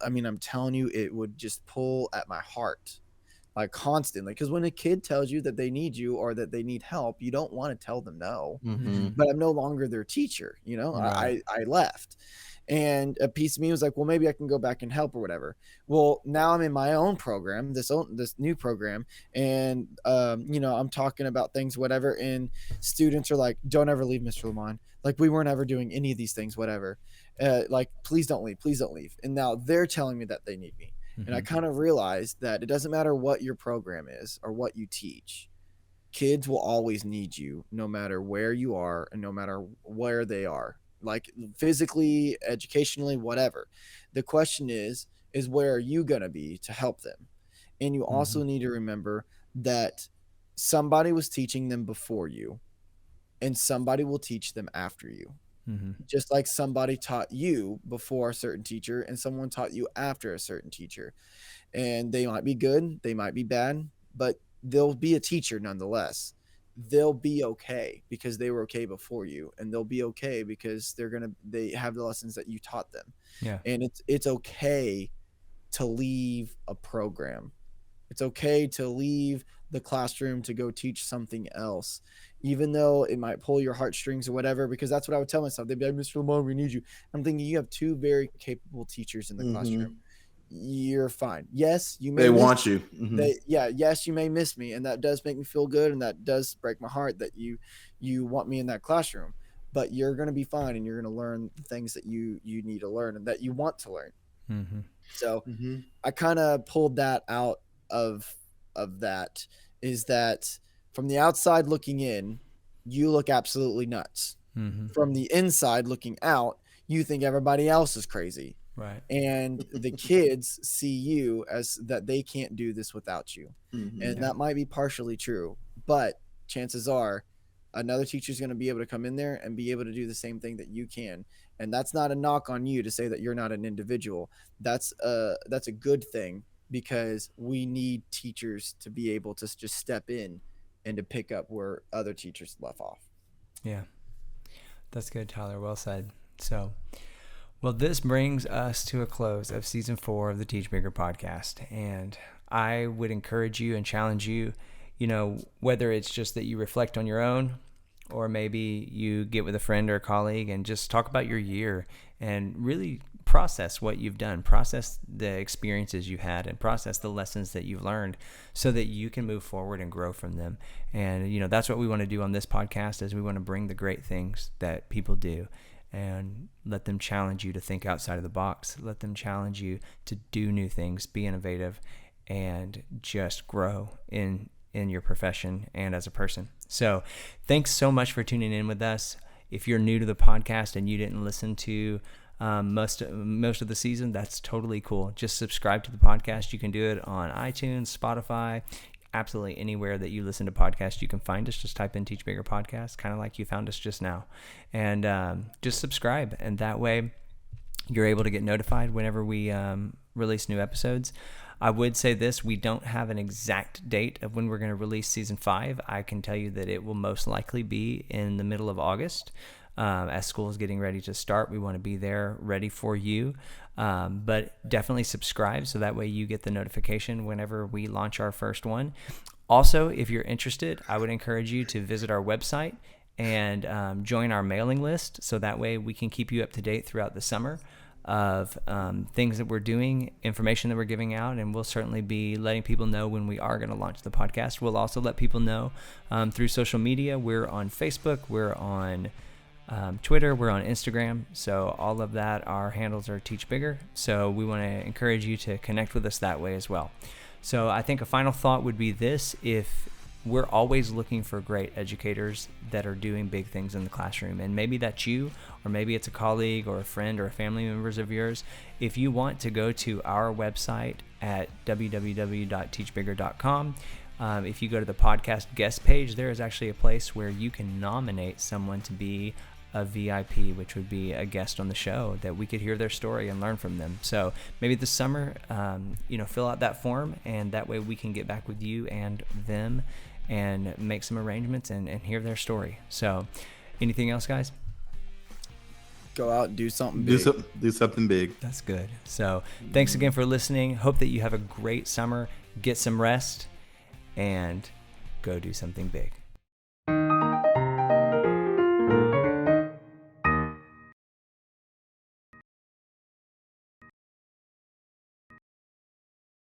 I'm telling you, it would just pull at my heart like constantly, because when a kid tells you that they need you or that they need help, you don't want to tell them no. But I'm no longer their teacher. Right. I left. And a piece of me was like, well, maybe I can go back and help or whatever. Well, now I'm in my own program, this new program, and I'm talking about things, whatever, and students are like, don't ever leave, Mr. Lamont. Like, we weren't ever doing any of these things, whatever. Like, please don't leave, please don't leave. And now they're telling me that they need me. And I kind of realized that it doesn't matter what your program is or what you teach. Kids will always need you, no matter where you are and no matter where they are, like physically, educationally, whatever. The question is where are you going to be to help them? And you also need to remember that somebody was teaching them before you, and somebody will teach them after you. Just like somebody taught you before a certain teacher and someone taught you after a certain teacher. And they might be good, they might be bad, but they'll be a teacher nonetheless. They'll be okay because they were okay before you, and they'll be okay because they have the lessons that you taught them. Yeah. And it's okay to leave a program. It's okay to leave the classroom to go teach something else, even though it might pull your heartstrings or whatever, because that's what I would tell myself. They'd be like, Mr. Lamont, we need you. I'm thinking, you have two very capable teachers in the classroom. You're fine. Yes, you may. They want you. Yes, you may miss me, and that does make me feel good, and that does break my heart that you want me in that classroom. But you're going to be fine, and you're going to learn the things that you need to learn and that you want to learn. So I kind of pulled that out of that, is that from the outside looking in, you look absolutely nuts. From the inside looking out, you think everybody else is crazy. Right. And the kids see you as that they can't do this without you. And that might be partially true, but chances are another teacher is going to be able to come in there and be able to do the same thing that you can. And that's not a knock on you to say that you're not an individual. That's a good thing, because we need teachers to be able to just step in and to pick up where other teachers left off. Yeah, that's good, Tyler. Well said. So, well, this brings us to a close of season 4 of the Teach Bigger podcast. And I would encourage you and challenge you, whether it's just that you reflect on your own, or maybe you get with a friend or a colleague and just talk about your year and really process what you've done, process the experiences you had, and process the lessons that you've learned, so that you can move forward and grow from them. And, that's what we want to do on this podcast, is we want to bring the great things that people do and let them challenge you to think outside of the box, let them challenge you to do new things, be innovative, and just grow in your profession and as a person. So thanks so much for tuning in with us. If you're new to the podcast and you didn't listen to most of the season, that's totally cool. Just subscribe to the podcast. You can do it on iTunes, Spotify, absolutely anywhere that you listen to podcasts. You can find us. Just type in Teach Bigger Podcast, kind of like you found us just now, and just subscribe. And that way you're able to get notified whenever we release new episodes. I would say this: we don't have an exact date of when we're going to release season 5. I can tell you that it will most likely be in the middle of August. As school is getting ready to start, we want to be there ready for you. But definitely subscribe, so that way you get the notification whenever we launch our first one. Also, if you're interested, I would encourage you to visit our website and join our mailing list, so that way we can keep you up to date throughout the summer of things that we're doing, information that we're giving out, and we'll certainly be letting people know when we are going to launch the podcast. We'll also let people know through social media. We're on Facebook, we're on Twitter, we're on Instagram, so all of that, our handles are Teach Bigger, so we want to encourage you to connect with us that way as well. So I think a final thought would be this: if we're always looking for great educators that are doing big things in the classroom, and maybe that's you, or maybe it's a colleague or a friend or a family members of yours. If you want to go to our website at www.teachbigger.com, if you go to the podcast guest page, there is actually a place where you can nominate someone to be a VIP, which would be a guest on the show that we could hear their story and learn from them. So maybe this summer, fill out that form, and that way we can get back with you and them and make some arrangements and hear their story. So anything else, guys? Go out and do something big. Do something big. That's good. So thanks again for listening. Hope that you have a great summer. Get some rest and go do something big.